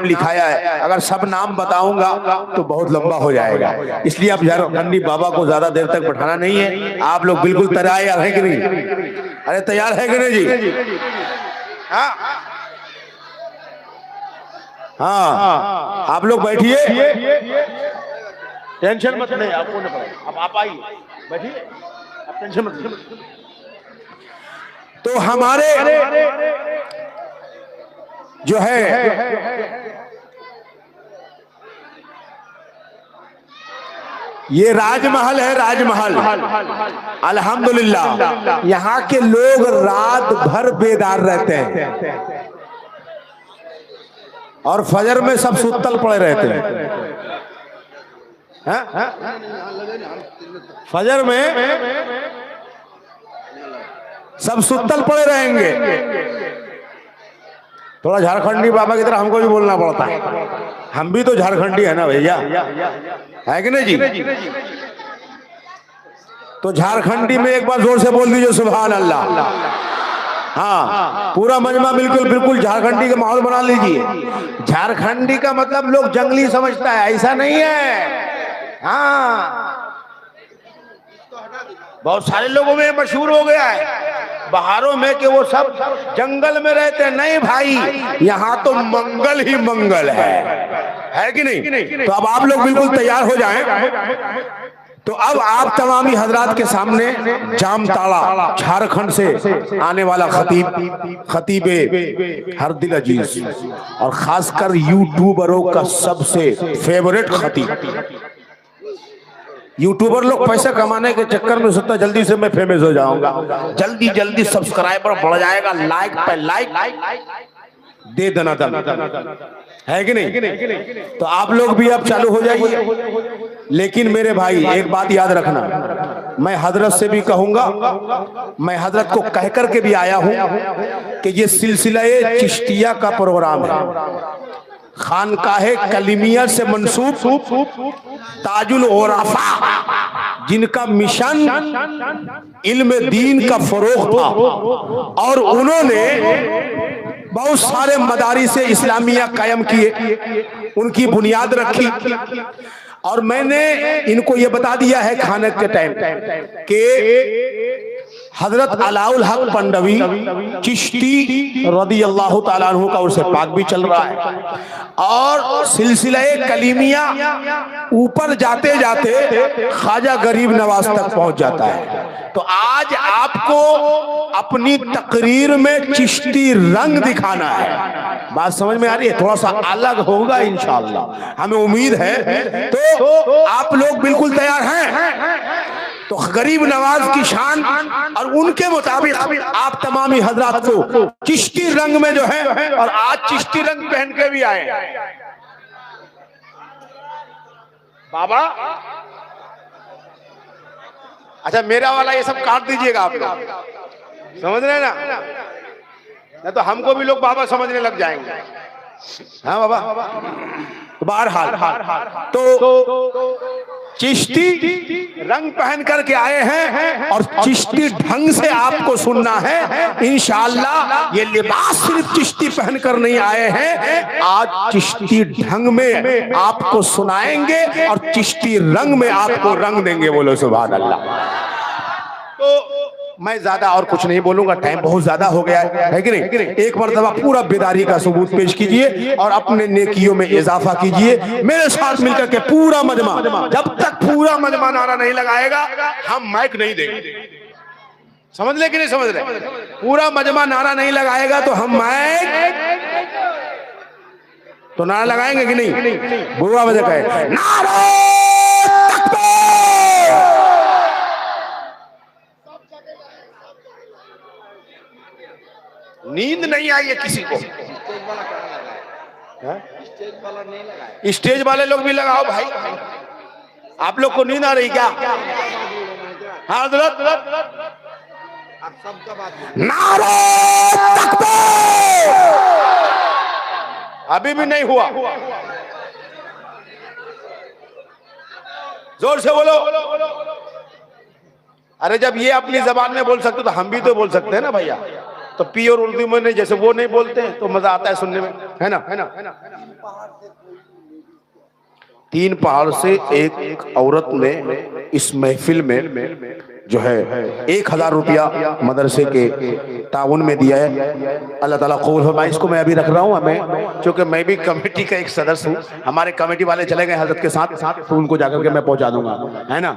लिखाया है, अगर सब नाम बताऊंगा तो बहुत लंबा हो जाएगा, इसलिए अब झारखंडी बाबा को ज्यादा देर तक बैठाना नहीं है। आप लोग बिल्कुल तैयार है कि नहीं? अरे तैयार है कि नहीं जी? हाँ हाँ, आप लोग बैठिए, टेंशन मत नहीं, आपको नहीं पड़ा, अब आप आइए बैठिए, आप टेंशन मत। तो हमारे जो है ये राजमहल है, राजमहल। अल्हम्दुलिल्लाह यहाँ के लोग रात भर बेदार रहते हैं और फजर में सब सुतल पड़े रहते हैं। फजर में सब सुतल पड़े रहेंगे। थोड़ा झारखंडी बाबा की तरह हमको भी बोलना पड़ता है, हम भी तो झारखंडी है ना भैया, है कि नहीं जी? तो झारखंडी में एक बार जोर से बोल दीजिए सुभान अल्लाह। हाँ, पूरा मजमा बिल्कुल बिल्कुल झारखंडी का माहौल बना लीजिए। झारखंडी का मतलब लोग जंगली समझता है, ऐसा नहीं है। हाँ, बहुत सारे लोगों में मशहूर हो गया है बाहरों में कि वो सब जंगल में रहते हैं। नहीं भाई, यहाँ तो मंगल ही मंगल है कि नहीं? तो अब आप लोग बिल्कुल तैयार हो जाएं। तो अब आप तमामी हजरात के सामने जामताड़ा झारखंड से आने वाला खतीबे हर दिल अजीज और खासकर यूट्यूबरों का सबसे फेवरेट खतीब। यूट्यूबर लोग पैसा कमाने के चक्कर में सोचता जल्दी से मैं फेमस हो जाऊंगा, जल्दी जल्दी सब्सक्राइबर बढ़ जाएगा, लाइक पे लाइक दे देना है कि नहीं? तो आप लोग भी अब चालू हो जाइए। लेकिन मेरे भाई एक बात याद रखना, मैं हजरत से भी कहूंगा, मैं हजरत को कह करके भी आया हूं कि ये सिलसिला चिश्तिया का प्रोग्राम है। खानकाहे कलीमिया से मंसूब ताजुल ओराफा, जिनका मिशन इल्म दीन का फरोग था और उन्होंने बहुत सारे मदारिस इस्लामिया कायम किए, उनकी बुनियाद रखी। और मैंने इनको ये बता दिया है खाने के टाइम कि हजरत अलाउल हक पंडवी चिश्ती रदी अल्लाह ताला अन्हु का उर्स पाक भी चल रहा है और सिलसिला कलीमिया ऊपर जाते जाते ख्वाजा गरीब नवाज तक पहुंच जाता है। तो आज आपको अपनी तकरीर में चिश्ती रंग दिखाना है। बात समझ में आ रही है? थोड़ा सा अलग होगा इंशाअल्लाह, हमें उम्मीद है। तो आप लोग बिल्कुल तैयार हैं? तो गरीब नवाज की शान और उनके मुताबिक आप तमामी हजरात को चिश्ती रंग में जो है, और आज चिश्ती रंग पहन के भी आए बाबा। अच्छा, मेरा वाला ये सब काट दीजिएगा आप लोग, समझ रहे हैं ना? नहीं तो हमको भी लोग बाबा समझने लग जाएंगे। हाँ बाबा, तो बहरहाल तो चिश्ती रंग पहन करके आए हैं और चिश्ती ढंग से आपको सुनना है इंशाअल्लाह। ये लिबास सिर्फ चिश्ती पहन कर नहीं आए हैं, आज चिश्ती ढंग में आपको सुनाएंगे और चिश्ती रंग में आपको रंग देंगे। बोलो सुभान अल्लाह। तो मैं ज्यादा और कुछ नहीं बोलूंगा, टाइम बहुत ज्यादा हो गया है कि नहीं? एक मरतबा पूरा बेदारी का सबूत पेश कीजिए और अपने नेकियों में इजाफा कीजिए मेरे साथ मिलकर के। पूरा मजमा, जब तक पूरा मजमा नारा नहीं लगाएगा हम माइक नहीं देंगे। समझ ले कि नहीं समझ ले? पूरा मजमा नारा नहीं लगाएगा तो हम माइक तो नारा लगाएंगे कि नहीं? बुआ वजह कहे नारे नींद नहीं आई है किसी को? स्टेज वाले लोग भी लगाओ भाई। आप लोग को नींद आ रही क्या? हाँ नारे तकबीर। अभी भी नहीं हुआ, जोर से बोलो। अरे जब ये अपनी जबान में बोल सकते तो हम भी तो बोल सकते हैं ना भैया। तो प्योर उर्दू में नहीं, जैसे वो नहीं बोलते हैं तो मजा आता है सुनने में, है ना? 3 पहाड़ से एक औरत ने इस महफिल में जो है 1000 रुपया मदरसे के ताउन में दिया है। अल्लाह ताला कबूल फरमाए। इसको मैं अभी रख रहा हूँ, हमें क्योंकि मैं भी कमेटी का एक सदस्य हूँ। हमारे कमेटी वाले चले गए हजरत के साथ, तो उनको जाकर के मैं पहुंचा दूंगा, है ना?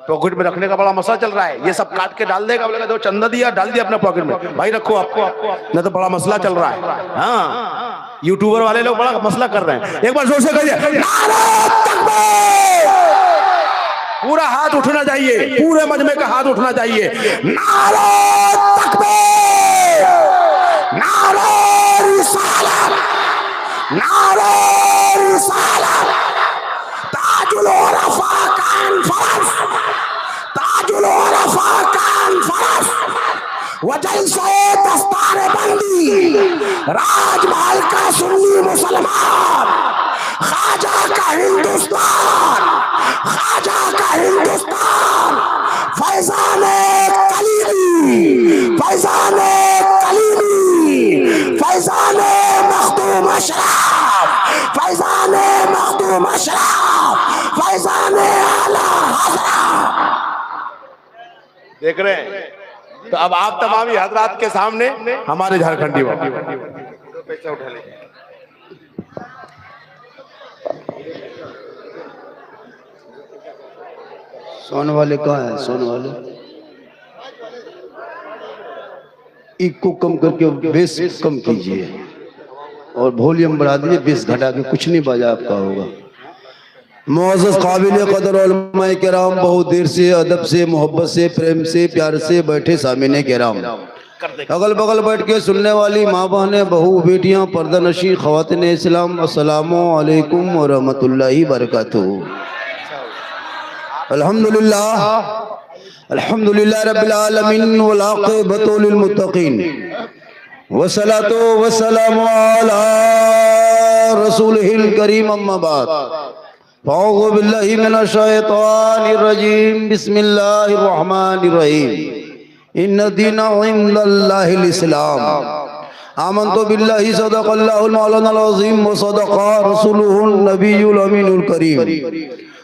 पॉकेट में रखने का बड़ा मसला चल रहा है, ये सब काट के डाल देगा, बोलेगा दो चंदा दिया, डाल दिया अपने पॉकेट में, भाई रखो आपको, नहीं तो बड़ा मसला चल रहा है। हाँ, यूट्यूबर वाले लोग बड़ा मसला कर रहे हैं। एक बार जोर से कहिए, पूरा हाथ उठना चाहिए, पूरे मजमे का हाथ उठना चाहिए। नारे तकबीर, नारे रिसालत, नारे रिसालत, ताजुल उलफा कॉन्फ्रेंस, ताजुल उलफा कॉन्फ्रेंस, वजलसे दस्तार बंदी, राजमहल का सुन्नी मुसलमान, ख्वाजा का हिंदुस्तान, ख्वाजा का हिंदुस्तान, फैजाने कलीमी, फैजाने कलीमी, फैजाने मखदूम अशराफ, फैजाने मखदूम अशराफ, फैजाने आला हज़रत। देख रहे हैं? तो अब आप तमामी हजरात के सामने हमारे झारखंडी पैसा उठा ले। सोने वाले कहाँ है? सोने वाले इको कम करके बेस कम कीजिए और वॉल्यूम बढ़ा दीजिए, बेस घटा के, कुछ नहीं बजा आपका होगा। मुअज़्ज़ज़ काबिल क़दर उलमाए किराम, बहुत देर से अदब से, मोहब्बत से, प्रेम से, प्यार से बैठे सामने किराम, अगल बगल बैठ के सुनने वाली माँ बहनें, बहू बेटियां, पर्दानशी ख़वातीन इस्लाम, अस्सलामु अलैकुम व रहमतुल्लाहि व बरकातुहू। अल्हम्दुलिल्लाह, अल्हम्दुलिल्लाह रब्बिल आलमीन वल आक़िबतु लिल मुत्तक़ीन वस्सलातु वस्सलामु अला रसूलिहिल करीम, अम्मा बाद, फ़अऊज़ु बिल्लाहि मिनश शैतानिर रजीम, बिस्मिल्लाहिर रहमानिर रहीम। इन्न दीना इंदल्लाहिल इस्लाम, आमन्तु बिल्लाहि सदक़ल्लाहुल मौलानाल अज़ीम व सदक़ा रसूलुहुन नबियुल अमीनुल करीम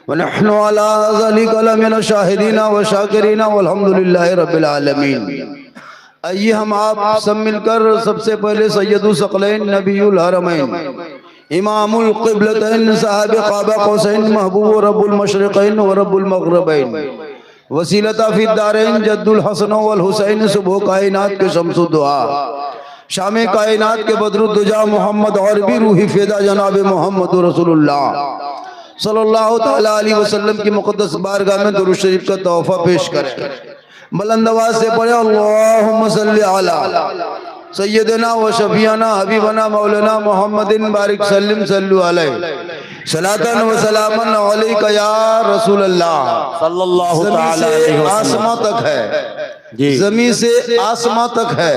व नहनु अला ज़ालिका लमिन शाहिदीना व शाकिरीना वल्हम्दुलिल्लाहि रब्बिल आलमीन। आइए हम आप सब मिलकर सबसे पहले सैयदुल सकलैन नबियुल हरमैन इमामुल क़िबलतैन साहिब क़ाबा क़ौसैन महबूब रब्बुल मशरिक़ैन व रब्बुल मग़रिबैन वसीलता फ़ी दारैन जद्दुल हसन वल हुसैन सुबह कायनात के शम्सुद्दुआ शाम कायनात के बदरुद्दुजा मोहम्मद और भी रूही फ़िदा जनाब मोहम्मद रसूलुल्लाह सल्लल्लाहु तआला अलैहि वसल्लम की मुक़द्दस बारगाह में दुरूद शरीफ का तोहफ़ा पेश करें। बुलंद आवाज़ से पढ़े, अल्लाहुम्मा सल्लि अला सय्यदना व शफीअना हबीबना मौलाना मोहम्मदिन बारिक सल्लिम सल्लु अलैहि सलातन व सलामन अलैका या रसूल अल्लाह। सल्लल्लाहु तआला अलैहि वसल्लम। आसमां तक है, ज़मीन से आसमां तक है,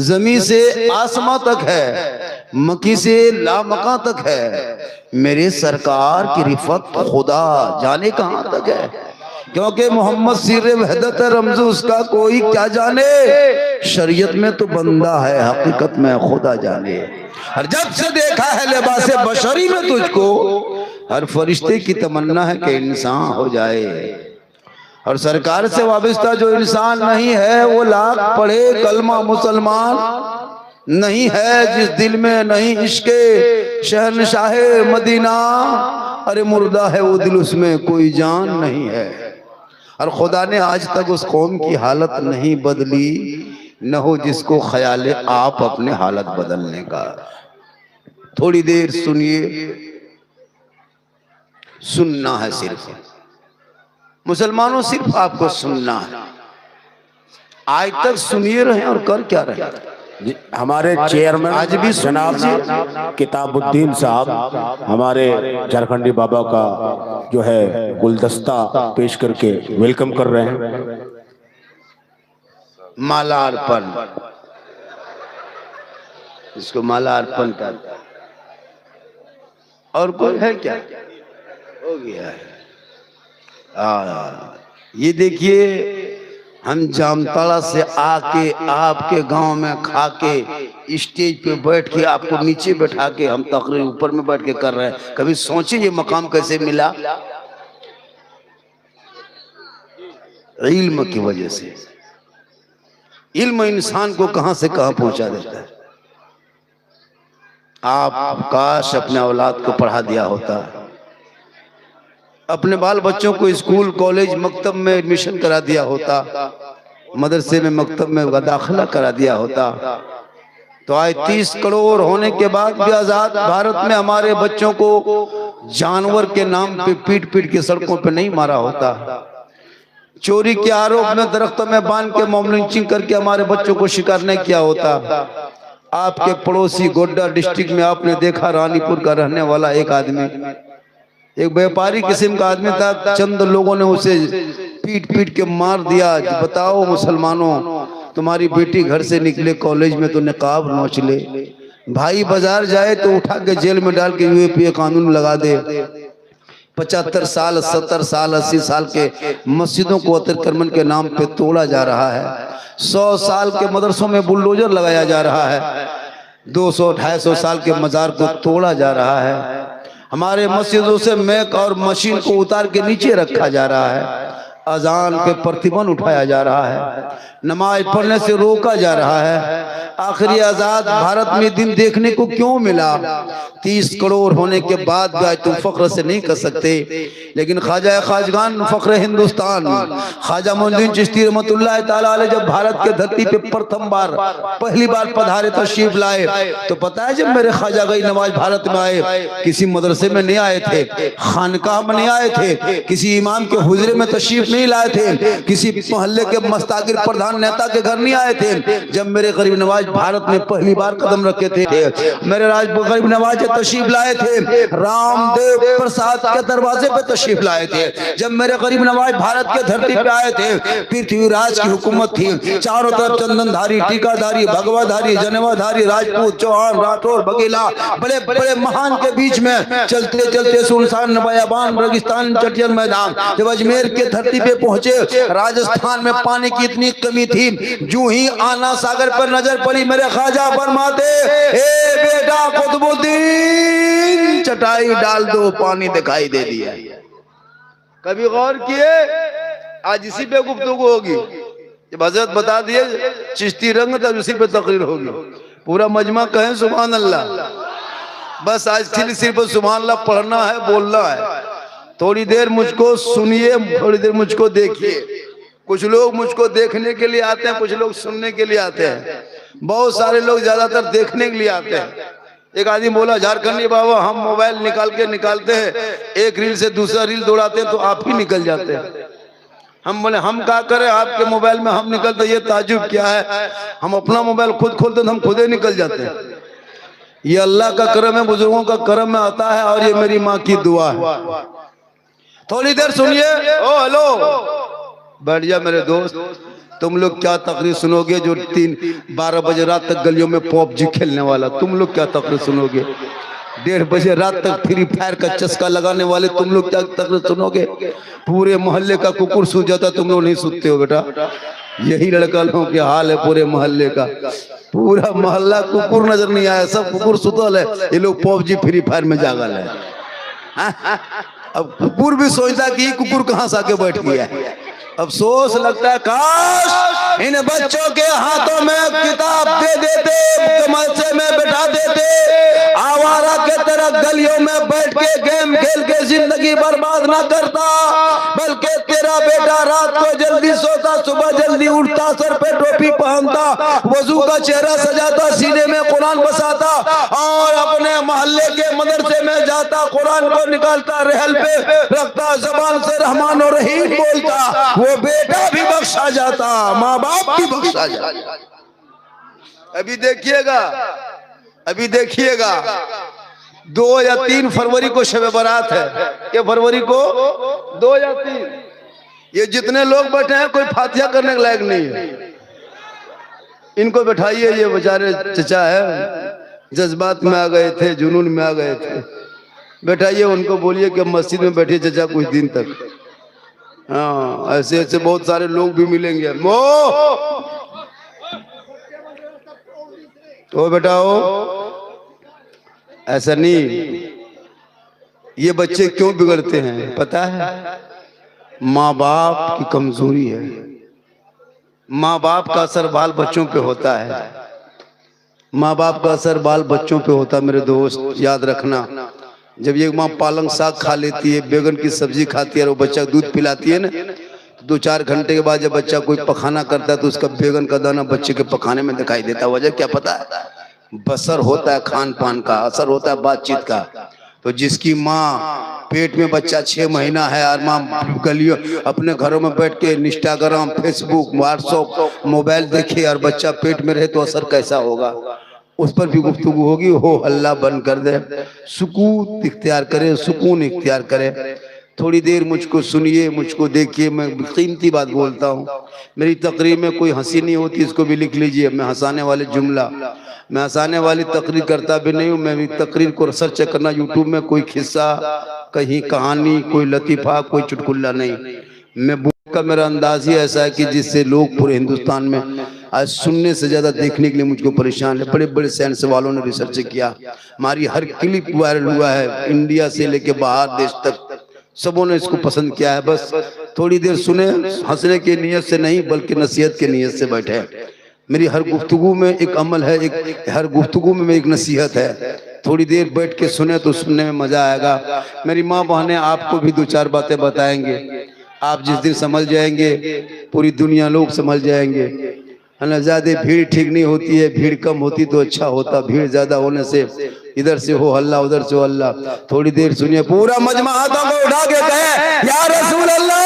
ज़मीन से आसमां तक है, मकी से लामका तक है, मेरे सरकार की रिफत खुदा जाने कहाँ तक है, क्योंकि मोहम्मद सिर वहदत रमज़ उसका कोई क्या जाने, शरीयत में तो बंदा है, हकीकत में खुदा जाने। और जब से देखा है लिबासे बशरी में तुझको, हर फरिश्ते की तमन्ना है कि इंसान हो जाए। और सरकार से वाबस्ता जो इंसान नहीं है, वो लाख पढ़े कलमा मुसलमान नहीं है, जिस दिल में नहीं इश्क़े शहनशाह मदीना, अरे मुर्दा है वो दिल, उसमें कोई जान नहीं है। और खुदा ने आज तक उस कौम की हालत नहीं बदली, न हो जिसको ख्याल आप अपने हालत बदलने का। थोड़ी देर सुनिए, सुनना है सिर्फ, मुसलमानों सिर्फ आपको सुनना है। आज तक सुनिए रहे और कर क्या रहे। हमारे चेयरमैन आज भी जनाब किताबुद्दीन साहब हमारे झारखंडी बाबा का जो है गुलदस्ता पेश करके वेलकम कर रहे हैं। माला अर्पण, इसको माला अर्पण करता है। और कोई है क्या? हो गया है। ये देखिए हम जामताड़ा से आके आपके गांव में खा के स्टेज पे बैठ के आपको नीचे बैठा के हम तकरीर ऊपर में बैठ के कर रहे हैं। कभी सोचे ये मकाम कैसे मिला? इल्म की वजह से। इल्म इंसान को कहां से कहां पहुंचा देता है। आप काश अपने औलाद को पढ़ा दिया होता, अपने बाल बच्चों को स्कूल कॉलेज मकतब में एडमिशन करा दिया होता, मदरसे में मकतब में दाखिला करा दिया होता, तो आज 30 करोड़ होने के बाद भी आजाद भारत में हमारे बच्चों को जानवर के नाम पे पीट पीट के सड़कों पे नहीं मारा होता। चोरी के आरोप में दरख्तों में बांध के मॉब लिंचिंग करके हमारे बच्चों को शिकार नहीं किया होता। आपके पड़ोसी गोड्डा डिस्ट्रिक्ट में आपने देखा, रानीपुर का रहने वाला एक आदमी, एक व्यापारी किस्म का आदमी था, चंद लोगों ने उसे पीट पीट के मार दिया। बताओ मुसलमानों, तुम्हारी बेटी घर से निकले कॉलेज में तो निकाब नोच ले, भाई बाजार जाए तो उठा के जेल में डाल के यूएपीए कानून लगा दे। 75 साल 70 साल 80 साल के मस्जिदों को अतिक्रमण के नाम पे तोड़ा जा रहा है। 100 साल के मदरसों में बुलडोजर लगाया जा रहा है। 200-250 साल के मजार को तोड़ा जा रहा है। हमारे मस्जिदों से मैक और मशीन को उतार के नीचे रखा जा रहा है। अजान पे प्रतिबंध उठाया जा रहा है। नमाज पढ़ने से रोका जा रहा है। आखिरी आजाद भारत में दिन देखने को क्यों मिला? 30 करोड़ होने के बाद भी आज तुम फख्र से नहीं कर सकते। लेकिन ख्वाजा खाजगान फख्र हिंदुस्तान ख्वाजा मोइनुद्दीन चिश्ती रहमतुल्लाह ताला अलैह जब भारत के धरती पे प्रथम बार पहली बार पधारे तशरीफ लाए, तो पता है जब मेरे ख्वाजा गई नवाज भारत में आए, किसी मदरसे में नहीं आए थे, खानकाह में नहीं आए थे, किसी इमाम के हुजरे में तशरीफ नहीं लाए थे, किसी मोहल्ले के मस्तागिर प्रधान नेता के घर नहीं आए थे। जब मेरे गरीब नवाज भारत में पहली बार कदम रखे थे, मेरे गरीब नवाज तशरीफ लाए थे, रामदेव प्रसाद के दरवाजे पे तशरीफ लाए थे। जब मेरे गरीब नवाज भारत के धरती पे आए थे, पृथ्वीराज की हुकूमत थी, चारों तरफ चंदनधारी, टीकाधारी, भगवाधारी, जनेवाधारी, राजपूत, चौहान, राठौर, बघेला, बड़े बड़े महान के बीच में चलते चलते सुनसान बयाबान, रेगिस्तान, चटियल मैदान, जब अजमेर के धरती पे पहुंचे, राजस्थान में पानी की इतनी कमी थी, जो ही आना सागर पर नजर पड़ी, मेरे ख्वाजा फरमाते, ए बेटा कुतुबुद्दीन चटाई डाल दो, पानी दिखाई दे दिया। कभी गौर किए? आज इसी पे गुफ्तगू होगी। जब हजरत बता दिए चिश्ती रंग, तब इसी पे तकरीर होगी। पूरा मजमा कहें सुभान अल्लाह। बस आज सिर्फ सुभान अल्लाह पढ़ना है, बोलना है। थोड़ी देर मुझको सुनिए, थोड़ी देर मुझको देखिए। कुछ लोग मुझको देखने के लिए आते हैं, कुछ लोग सुनने के लिए आते हैं। बहुत सारे लोग ज्यादातर देखने के लिए आते हैं। एक आदमी बोला, झारखंडी बाबा हम मोबाइल निकालते हैं, एक रील से दूसरा रील दौड़ाते हैं तो आप ही निकल जाते हैं। हम बोले हम क्या करें, आपके मोबाइल में हम निकलते, ये ताजुब क्या है? हम अपना मोबाइल खुद खोलते तो हम खुद ही निकल जाते हैं। ये अल्लाह का करम है, बुजुर्गों का करम में आता है, और ये मेरी माँ की दुआ है। थोड़ी देर सुनिए। ओ हेलो, बैठ जा मेरे दोस्त। तुम लोग क्या तकरीर सुनोगे जो 3-12 बजे रात तक गलियों में पबजी खेलने वाला? तुम लोग क्या तकरीर सुनोगे? 1:30 बजे रात तक फ्री फायर का चस्का लगाने वाले तुम लोग क्या तकरीर सुनोगे? पूरे मोहल्ले का कुकुर सो जाता, तुम लोग नहीं सुनते हो बेटा। यही लड़का लोगों के हाल है पूरे मोहल्ले का। पूरा मोहल्ला कुकुर नजर नहीं आया, सब कुकुर सुतल है, ये लोग पबजी फ्री फायर में जागल है। अब कुकुर भी सोचता कि कुकुर कहां से आके बैठ गया है। अफसोस लगता है काश इन बच्चों के हाथों में किताब दे देते, मदरसे में बैठा देते, आवारा के तरह गलियों में बैठ के गेम खेल के जिंदगी बर्बाद ना करता, बल्कि तेरा बेटा रात को जल्दी सोता, सुबह जल्दी उठता, सर पे टोपी पहनता, वजू का चेहरा सजाता, सीने में कुरान बसाता और अपने मोहल्ले के मदरसे में जाता, कुरान को निकालता, रहल पे रखता, जबान से रहमान और रहीम बोलता। वो बेटा भी बख्शा जाता, माँ बाप भी बख्शा जाता। अभी देखिएगा 2 या 3 फरवरी को शब बारात है। ये फरवरी को 2 या 3, ये जितने लोग बैठे हैं कोई फातिहा करने के लायक नहीं है। इनको बैठाइए, ये बेचारे चचा है, जज्बात में आ गए थे, जुनून में आ गए थे। बैठाइए उनको, बोलिए कि मस्जिद में बैठिए चचा कुछ दिन तक। हाँ, ऐसे ऐसे बहुत सारे लोग भी मिलेंगे। ओ बेटा ओ, ऐसा नहीं। ये बच्चे क्यों बिगड़ते हैं पता है? माँ बाप की कमजोरी है। माँ बाप का असर बाल बच्चों पे होता है। माँ बाप का असर बाल बच्चों पे होता है मेरे दोस्त, याद रखना। जब ये माँ पालक साग खा लेती है, बैगन की सब्जी खाती है और वो बच्चा दूध पिलाती है ना, तो 2-4 घंटे के बाद जब बच्चा कोई पखाना करता है तो उसका बैगन का दाना बच्चे के पखाने में दिखाई देता है। वजह क्या पता है? बसर होता है खान पान का, असर होता है बातचीत का। तो जिसकी माँ पेट में बच्चा 6 महीना है और माँ गलियों अपने घरों में बैठ के इंस्टाग्राम, फेसबुक, व्हाट्सएप, मोबाइल देखे और बच्चा पेट में रहे तो असर कैसा होगा? उस पर भी गुफ्तगू होगी। हो हल्ला बंद कर दे, सुकून इख्तियार करे, सुकून इख्तियार करे। थोड़ी देर मुझको सुनिए, मुझको देखिए। मैं कीमती बात बोलता हूँ। मेरी तकरीर में कोई हंसी नहीं होती, इसको भी लिख लीजिए। मैं हंसाने वाले जुमला, मैं हंसाने वाली तकरीर करता भी नहीं हूँ। मैं भी तकरीर को रिसर्च करना यूट्यूब में, कोई किस्सा, कहीं कहानी, कोई लतीफा, कोई चुटकुल्ला नहीं। मैं का मेरा अंदाज ही ऐसा है कि जिससे लोग पूरे हिंदुस्तान में आज सुनने से ज्यादा देखने के लिए मुझको परेशान है। बड़े बड़े साइंस वालों ने रिसर्च किया, हमारी हर क्लिप वायरल हुआ है, इंडिया से लेके बाहर देश तक सबों ने इसको पसंद किया है। बस थोड़ी देर सुने, हंसने की नीयत से नहीं बल्कि नसीहत की नीयत से बैठे। मेरी हर गुफ्तगू में एक अमल है, एक हर गुफ्तगू में एक नसीहत है। थोड़ी देर बैठ के सुने तो सुनने में मजा आएगा। मेरी माँ बहनें आपको भी 2-4 बातें बताएंगे। आप जिस दिन समझ जाएंगे पूरी दुनिया लोग समझ जाएंगे, है ना। ज्यादा भीड़ ठीक नहीं होती है, भीड़ कम होती तो अच्छा होता। भीड़ ज्यादा होने से इधर से हो हल्ला, उधर से हो हल्ला। थोड़ी देर सुनिए, पूरा मजमा हाथों को उठा के कहे या रसूल अल्लाह,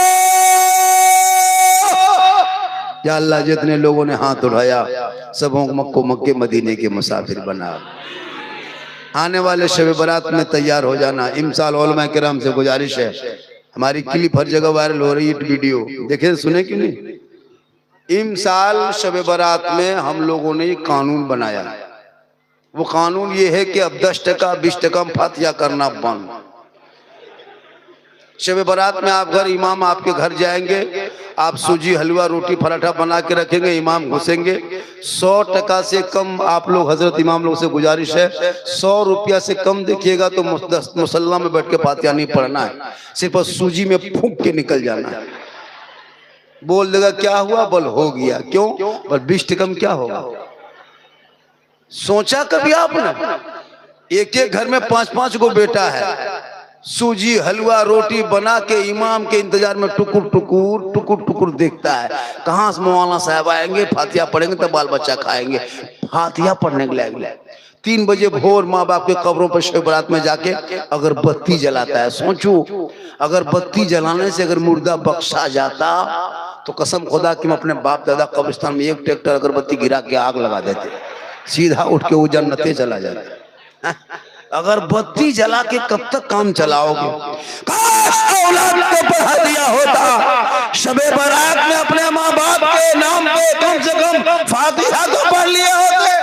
या अल्लाह। जितने लोगों ने हाथ उठाया सबों को मक्के मदीने के मुसाफिर बना। आने वाले शब बारात में तैयार हो जाना। इमसाल उलमा किराम से गुजारिश है, हमारी क्लिप हर जगह वायरल हो रही है, वीडियो देखे सुने क्यों नहीं? इमसाल शब बारात में हम लोगों ने कानून बनाया। वो कानून ये है कि अब 10 टका 20 टका में फातिहा करना बंद। शब बारात में आप घर, इमाम आपके घर जाएंगे, आप सूजी हलवा रोटी पराठा बना के रखेंगे, इमाम घुसेंगे। 100 टका से कम आप लोग, हजरत इमाम लोग से गुजारिश है, 100 रुपया से कम देखिएगा तो मुसल्ला में बैठ के फातिहा नहीं पढ़ना है, सिर्फ सूजी में फूंक के निकल जाना है। बोल देगा क्या हुआ? बोल हो गया। क्यों? बोल 20 टका में क्या होगा? सोचा कभी आपने? एक एक घर में 5-5 को बेटा है, सूजी हलवा रोटी बना के इमाम के इंतजार में टुकुर टुकुर टुकुर टुकुर देखता है, कहाँ से मौलाना साहब आएंगे, फातिहा पढ़ेंगे तो बाल बच्चा खाएंगे। फातिहा पढ़ने के लिए 3 बजे भोर माँ बाप के कब्रों पर शब बारात में जाके अगरबत्ती जलाता है। सोचो, अगरबत्ती जलाने से अगर मुर्दा बख्शा जाता तो कसम खुदा कि हम अपने बाप दादा कब्रिस्तान में 1 ट्रैक्टर अगरबत्ती गिरा के आग लगा देते, सीधा उठ के वो जन्नते चला जाता। अगरबत्ती जला के कब तक काम चलाओगे? काश औलाद को पढ़ा दिया होता, शबे बारात में अपने माँ बाप के नाम पे कम से कम फातिहा तो पढ़ लिए होते।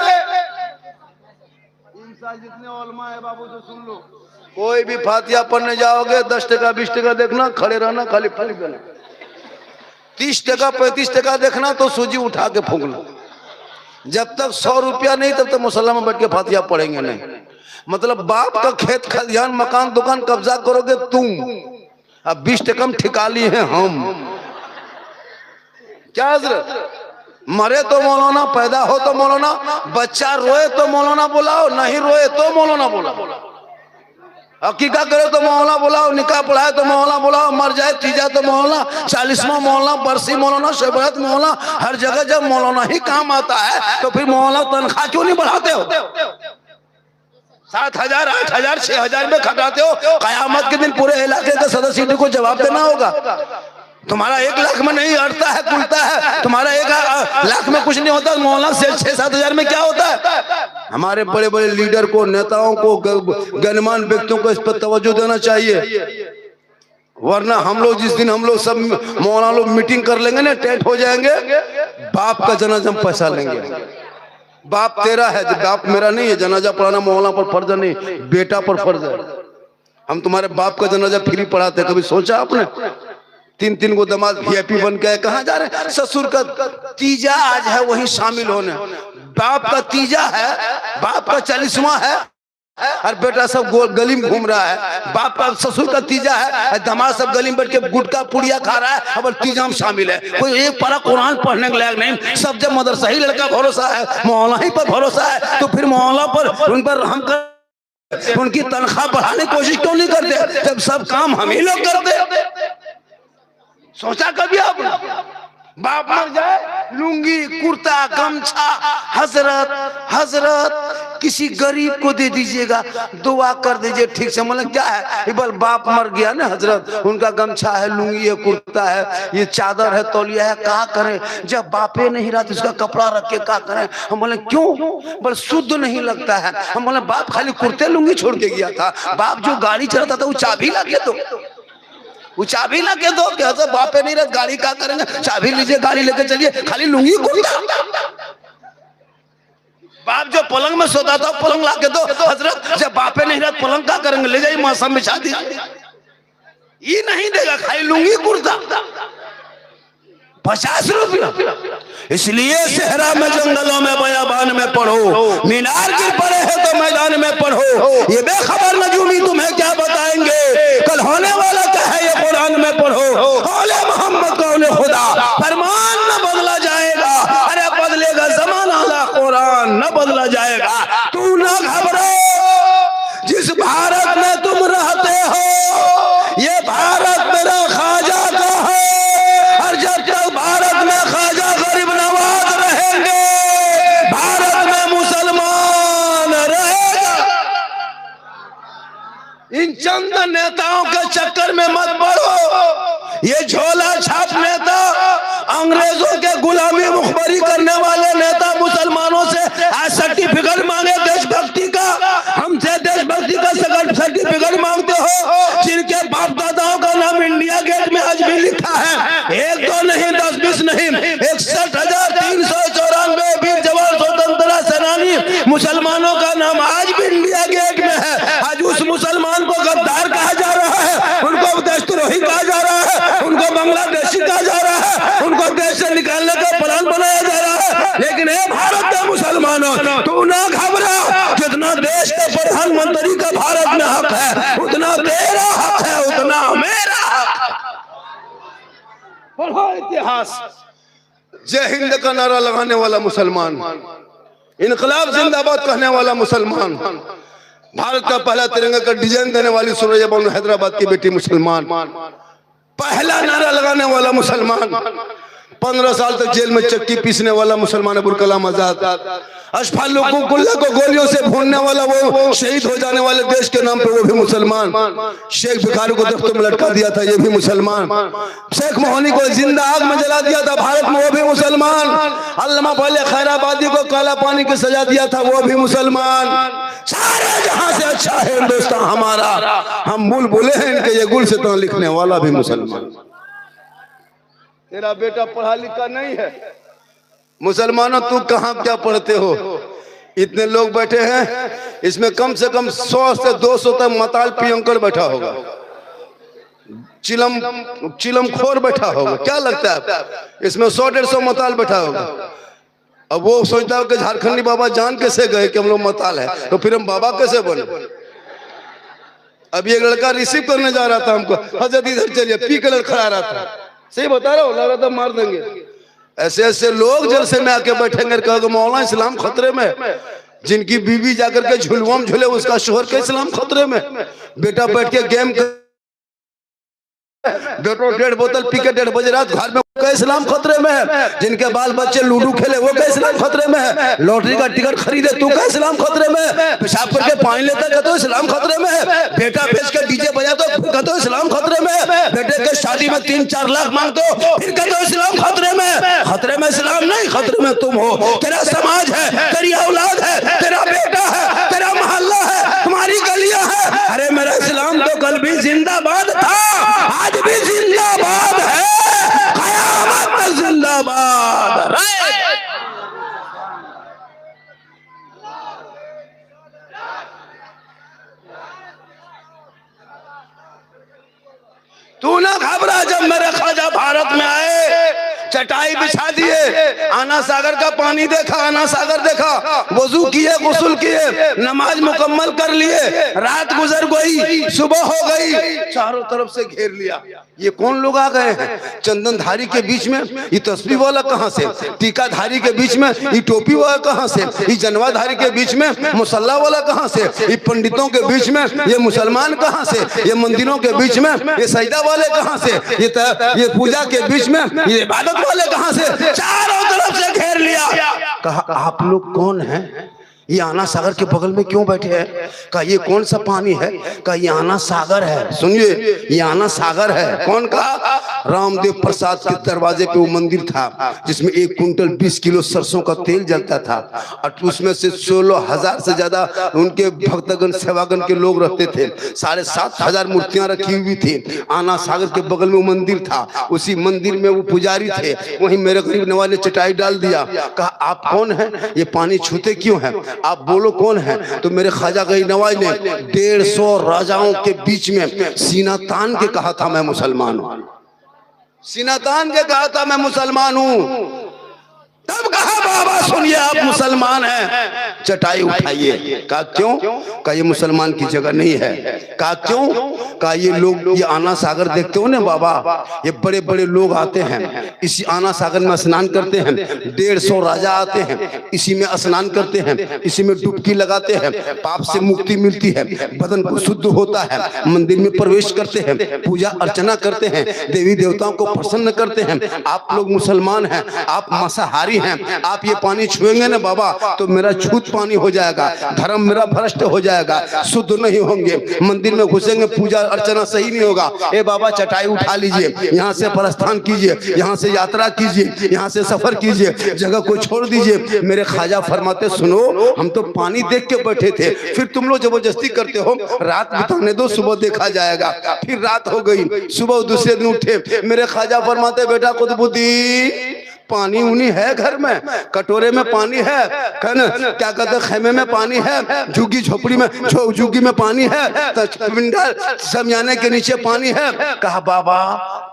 जितने उलमा है बाबू तो सुन लो, कोई भी फातिहा पढ़ने जाओगे 10 टका 20 टका देखना, खड़े रहना, खाली फूंक देना। 30 टका 35 टका देखना तो सूजी उठा के फूंकना। जब तक 100 रुपया नहीं तब तक मुसल्ला में बैठ के फातिहा पढ़ेंगे नहीं। मतलब बाप का खेत खलिहान मकान दुकान कब्जा करोगे तुम, अब 20 टका में ठिका लिए हैं हम। क्या हजरत? मरे तो मौलाना, पैदा हो तो मौलाना, बच्चा रोए तो मौलाना बुलाओ, नहीं रोए तो मौलाना बुलाओ, अकीका करे तो मौलाना बुलाओ, निकाह पढ़ाए तो मौलाना बुलाओ, मर जाए तीजा तो मौलाना, 40वां मौलाना, बरसी मौलाना, शबरत मौलाना, हर जगह जब मौलाना ही काम आता है तो फिर मौलाना तनख्वाह क्यों नहीं बढ़ाते हो? 7,000 8,000 6,000 में खटाते हो। कयामत के दिन पूरे इलाके के सदस्य को जवाब देना होगा। तुम्हारा 1 लाख में नहीं अड़ता है कुलता है, तुम्हारा 1 लाख में कुछ नहीं होता, मौलाना से 6-7 हजार में क्या होता है? हमारे बड़े बड़े लीडर को, नेताओं को, गणमान्य व्यक्तियों को इस पर तवज्जो देना चाहिए। वरना हम लोग जिस दिन हम लोग सब मौलाना लोग मीटिंग कर लेंगे ना, टेंट हो जाएंगे, बाप का जनाजा हम पैसा लेंगे। बाप तेरा है, बाप मेरा नहीं है। जनाजा पढ़ाना मौलाना पर फर्ज नहीं, बेटा पर फर्ज है। हम तुम्हारे बाप का जनाजा फ्री पढ़ाते, कभी सोचा आपने? तीन तीन को दामाद वीआईपी बन के कहाँ जा रहे हैं? ससुर का तीजा आज है वही शामिल होने, बाप का तीजा है, बाप का 40वां है और बेटा सब गली में घूम रहा है। बाप का ससुर का तीजा है, दामाद सब गली में बैठ के गुटखा पुड़िया खा रहा है और तीजा में शामिल है। कोई एक पारा कुरान पढ़ने के लायक नहीं, सब जब मदरसा ही लड़का भरोसा है, मोहल्ला ही पर भरोसा है, तो फिर मोहल्ला पर उन पर हम उनकी तनख्वाह बढ़ाने की कोशिश क्यों नहीं करते जब सब काम हम ही लोग करते? सोचा कभी आपने? बाप मर जाए लुंगी कुर्ता गमछा, हजरत हजरत किसी गरीब को दे दीजिएगा, दुआ कर दीजिए ठीक से। मतलब क्या है, बल बाप मर गया ना हजरत, उनका गमछा है, लुंगी है, कुर्ता है, ये चादर है, तौलिया है, क्या करें? जब बापे नहीं रहा तो उसका कपड़ा रख के क्या करें? हम बोले क्यों? बोले शुद्ध नहीं लगता है। हम बोले बाप खाली कुर्ते लुंगी छोड़ के गया था, बाप जो गाड़ी चलाता था वो चाबी ला के दो, वो चाबी ला के दो। क्या तो बापे नहीं रहे गाड़ी क्या करेंगे? चाबी लीजिए, गाड़ी लेके चलिए, खाली लुंगी कुर्ता। बाप जो पलंग में सोता था पलंग ला के दो। हजरत जब बापे नहीं रहे पलंग क्या करेंगे? ले जाइए मौसम बिछा दीजिए, ये नहीं देगा, खाली लुंगी कुर्ता 50 रुपया। इसलिए सहरा में जंगलों में बयाबान में पढ़ो, मीनार गिर पड़े हैं तो मैदान में पढ़ो। ये बेखबर नजूमी तुम्हें क्या बताएंगे, कल होने वाला क्या है ये कुरान में पढ़ो। औले मोहम्मद कौले खुदा, फरमान न बदला जाएगा, अरे बदलेगा जमाना ला कुरान न बदला जाएगा। तू ना घबरो, जिस भारत में तुम रहते हो ये भारत मेरा ख्वाजा का है, और जब तक भारत में ख्वाजा गरीब नवाज रहेंगे भारत में मुसलमान रहेगा। इन चंद नेताओं के चक्कर में मत पड़ो। ये झोला छाप नेता, अंग्रेजों के गुलामी मुखबरी करने वाले नेता मुसलमानों से आज सर्टिफिकेट मांगे देशभक्ति का, हमसे देशभक्ति का सर्टिफिकेट मांगते हो, जिनके बाप दादाओं का नाम इंडिया गेट में आज भी लिखा है। एक दो नहीं, 10 20 नहीं, 61,394 वीर जवान स्वतंत्रता सेनानी मुसलमानों का नाम आज भी इंडिया गेट में है। आज उस मुसलमान को गद्दार कहा जा रहा है, उनको देशद्रोही कहा जा रहा है, उनको बांग्लादेशी कहा जा रहा है, उनको देश से निकालने का प्लान बनाया जा रहा है। लेकिन ये भारत के मुसलमानों, तू ना घबरा, जितना देश के प्रधानमंत्री का भारत में हक है उतना तेरा हक है, उतना मेरा हक। पढ़ो इतिहास। जय हिंद का नारा लगाने वाला मुसलमान, इनकलाब जिंदाबाद कहने वाला मुसलमान, भारत का पहला तिरंगा का डिजाइन देने वाली सूरज बानो हैदराबाद की बेटी मुसलमान, पहला नारा लगाने वाला मुसलमान, 15 साल तक जेल में चक्की पीसने वाला मुसलमान अबुल कलाम आजाद, अशफाकुल्लाह को गोलियों से भूनने वाला, वो शहीद हो जाने वाले देश के नाम पे वो भी मुसलमान, शेख भिखारी को दफ्तर में लटका दिया था ये भी मुसलमान, शेख मोहनी को जिंदा आग में जला दिया था भारत में वो भी मुसलमान, अल्लामा पहले खैराबादी को काला पानी की सजा दिया था वो भी मुसलमान। सारे जहां से अच्छा है हिंदुस्तान हमारा, हम बुलबुले हैं इनके, ये गुल से तो लिखने वाला भी मुसलमान। तेरा बेटा पढ़ा लिखा नहीं है, मुसलमानों तू कहां क्या पढ़ते हो? इतने लोग बैठे हैं, इसमें कम से कम 100 से 200 तक मताल पियंकर बैठा होगा, चिलमखोर बैठा होगा। क्या लगता है इसमें 100-150 मताल बैठा होगा। अब वो सोचता हो कि झारखंडी बाबा जान कैसे गए कि हम लोग मताल है, तो फिर हम बाबा कैसे बने? अभी एक लड़का रिसीव करने जा रहा था हमको, हजरत इधर चलिए, पी कलर खड़ा रहा था, सही बता रहा हूँ, लगा था मार देंगे। ऐसे ऐसे लोग जलसे में आके बैठेंगे, कहोगे मौलाना इस्लाम खतरे में, जिनकी बीवी जाकर के झुलवा में झूले उसका शोहर का इस्लाम खतरे में, बेटा बैठ के गेम बेटो 1.5 बोतल पी के 1:30 बजे रात घर में का इस्लाम खतरे में है, जिनके बाल बच्चे लूडो खेले वो का इस्लाम खतरे में है, लॉटरी का टिकट खरीदे तू का इस्लाम खतरे में है, पेशाब करके पानी लेता तो इस्लाम खतरे में है, बेटा बेच के डीजे बजा तो इस्लाम खतरे में है, बेटे के शादी में 3-4 लाख मांगते हो फिर कहते हो इस्लाम खतरे में। खतरे में इस्लाम नहीं, खतरे में तुम हो, तेरा समाज है, तेरी औलाद है, तेरा बेटा है, तेरा मोहल्ला है, तुम्हारी गलियां है। अरे मेरा इस्लाम तो कल भी जिंदाबाद था, आज भी जिंदाबाद है, कयामत तक जिंदाबाद। तू ना घबरा, जब मेरे ख्वाजा भारत में आए चटाई बिछा दिए, आना सागर का पानी देखा, आना सागर देखा, वजू किए, गुस्ल किए, नमाज मुकम्मल कर लिए, रात गुजर गई, सुबह हो गई, चारों तरफ से घेर लिया। ये कौन लोग आ गए हैं? चंदनधारी के बीच में ये तस्बीह वाला कहां से, टीकाधारी के बीच में ये टोपी वाला कहां से, ये जनवाधारी के बीच में मुसल्ला वाला कहां से, ये पंडितों के बीच में ये मुसलमान कहां से, ये मंदिरों के बीच में ये सजदा वाले कहां से, ये पूजा के बीच में ये इबादत वाले कहां से? चारों तरफ से घेर लिया। कहा आप लोग कौन हैं? ये आना सागर के बगल में क्यों बैठे हैं? कहा ये कौन सा पानी है? कहा ये आना सागर है। सुनिए, ये आना सागर है। कौन कहा? रामदेव प्रसाद के दरवाजे पे वो मंदिर था जिसमें 1 कुंटल 20 किलो सरसों का तेल जलता था और उसमें से 16,000 से ज्यादा उनके भक्तगण सेवागण के लोग रहते थे। 7,500 मूर्तियां रखी हुई थी। आना सागर के बगल में वो मंदिर था, उसी मंदिर में वो पुजारी थे। वहीं मेरे गरीब नवाज ने चटाई डाल दिया। कहा आप कौन हैं? ये पानी छूते क्यों हैं? आप बोलो कौन है? तो मेरे ख्वाजा गरीब नवाज ने 150 राजाओं के बीच में सीना तान के कहा था मैं मुसलमान हूं। सीना तान के कहा था मैं मुसलमान हूं। तब कहा बाबा सुनिए आप मुसलमान हैं, चटाई उठाइए। कहा क्यों? कहा ये मुसलमान की जगह नहीं है। कहा क्यों? कहा ये लोग ये आना सागर देखते हो ना बाबा, ये बड़े बड़े लोग आते हैं, इसी आना सागर में स्नान करते हैं। 150 राजा आते हैं, इसी में स्नान करते हैं, इसी में डुबकी लगाते हैं, पाप से मुक्ति मिलती है, बदन को शुद्ध होता है, मंदिर में प्रवेश करते हैं, पूजा अर्चना करते हैं, देवी देवताओं को प्रसन्न करते हैं। आप लोग मुसलमान हैं, आप मांसाहारी हैं, आप ये पानी छुएंगे ना बाबा तो मेरा छूत पानी हो जाएगा, धर्म मेरा भ्रष्ट हो जाएगा, शुद्ध नहीं होंगे, मंदिर में घुसेंगे, पूजा अर्चना सही नहीं होगा। ए बाबा चटाई उठा लीजिए, यहाँ से प्रस्थान कीजिए, यहाँ से यात्रा कीजिए, यहाँ से सफर कीजिए, जगह को छोड़ दीजिए। मेरे ख्वाजा फरमाते सुनो, हम तो पानी देख के बैठे थे, फिर तुम लोग जबरदस्ती करते हो, रात बिताने दो, सुबह देखा जाएगा। फिर रात हो गई, सुबह दूसरे दिन उठे। मेरे ख्वाजा फरमाते बेटा कुतुबुद्दीन पानी उनी है घर में, कटोरे में पानी है, कहना क्या कहते खेमे में पानी है, झुग्गी झोपड़ी में झुग्गी में पानी है, पिंडा समझाने के नीचे पानी है। कहा बाबा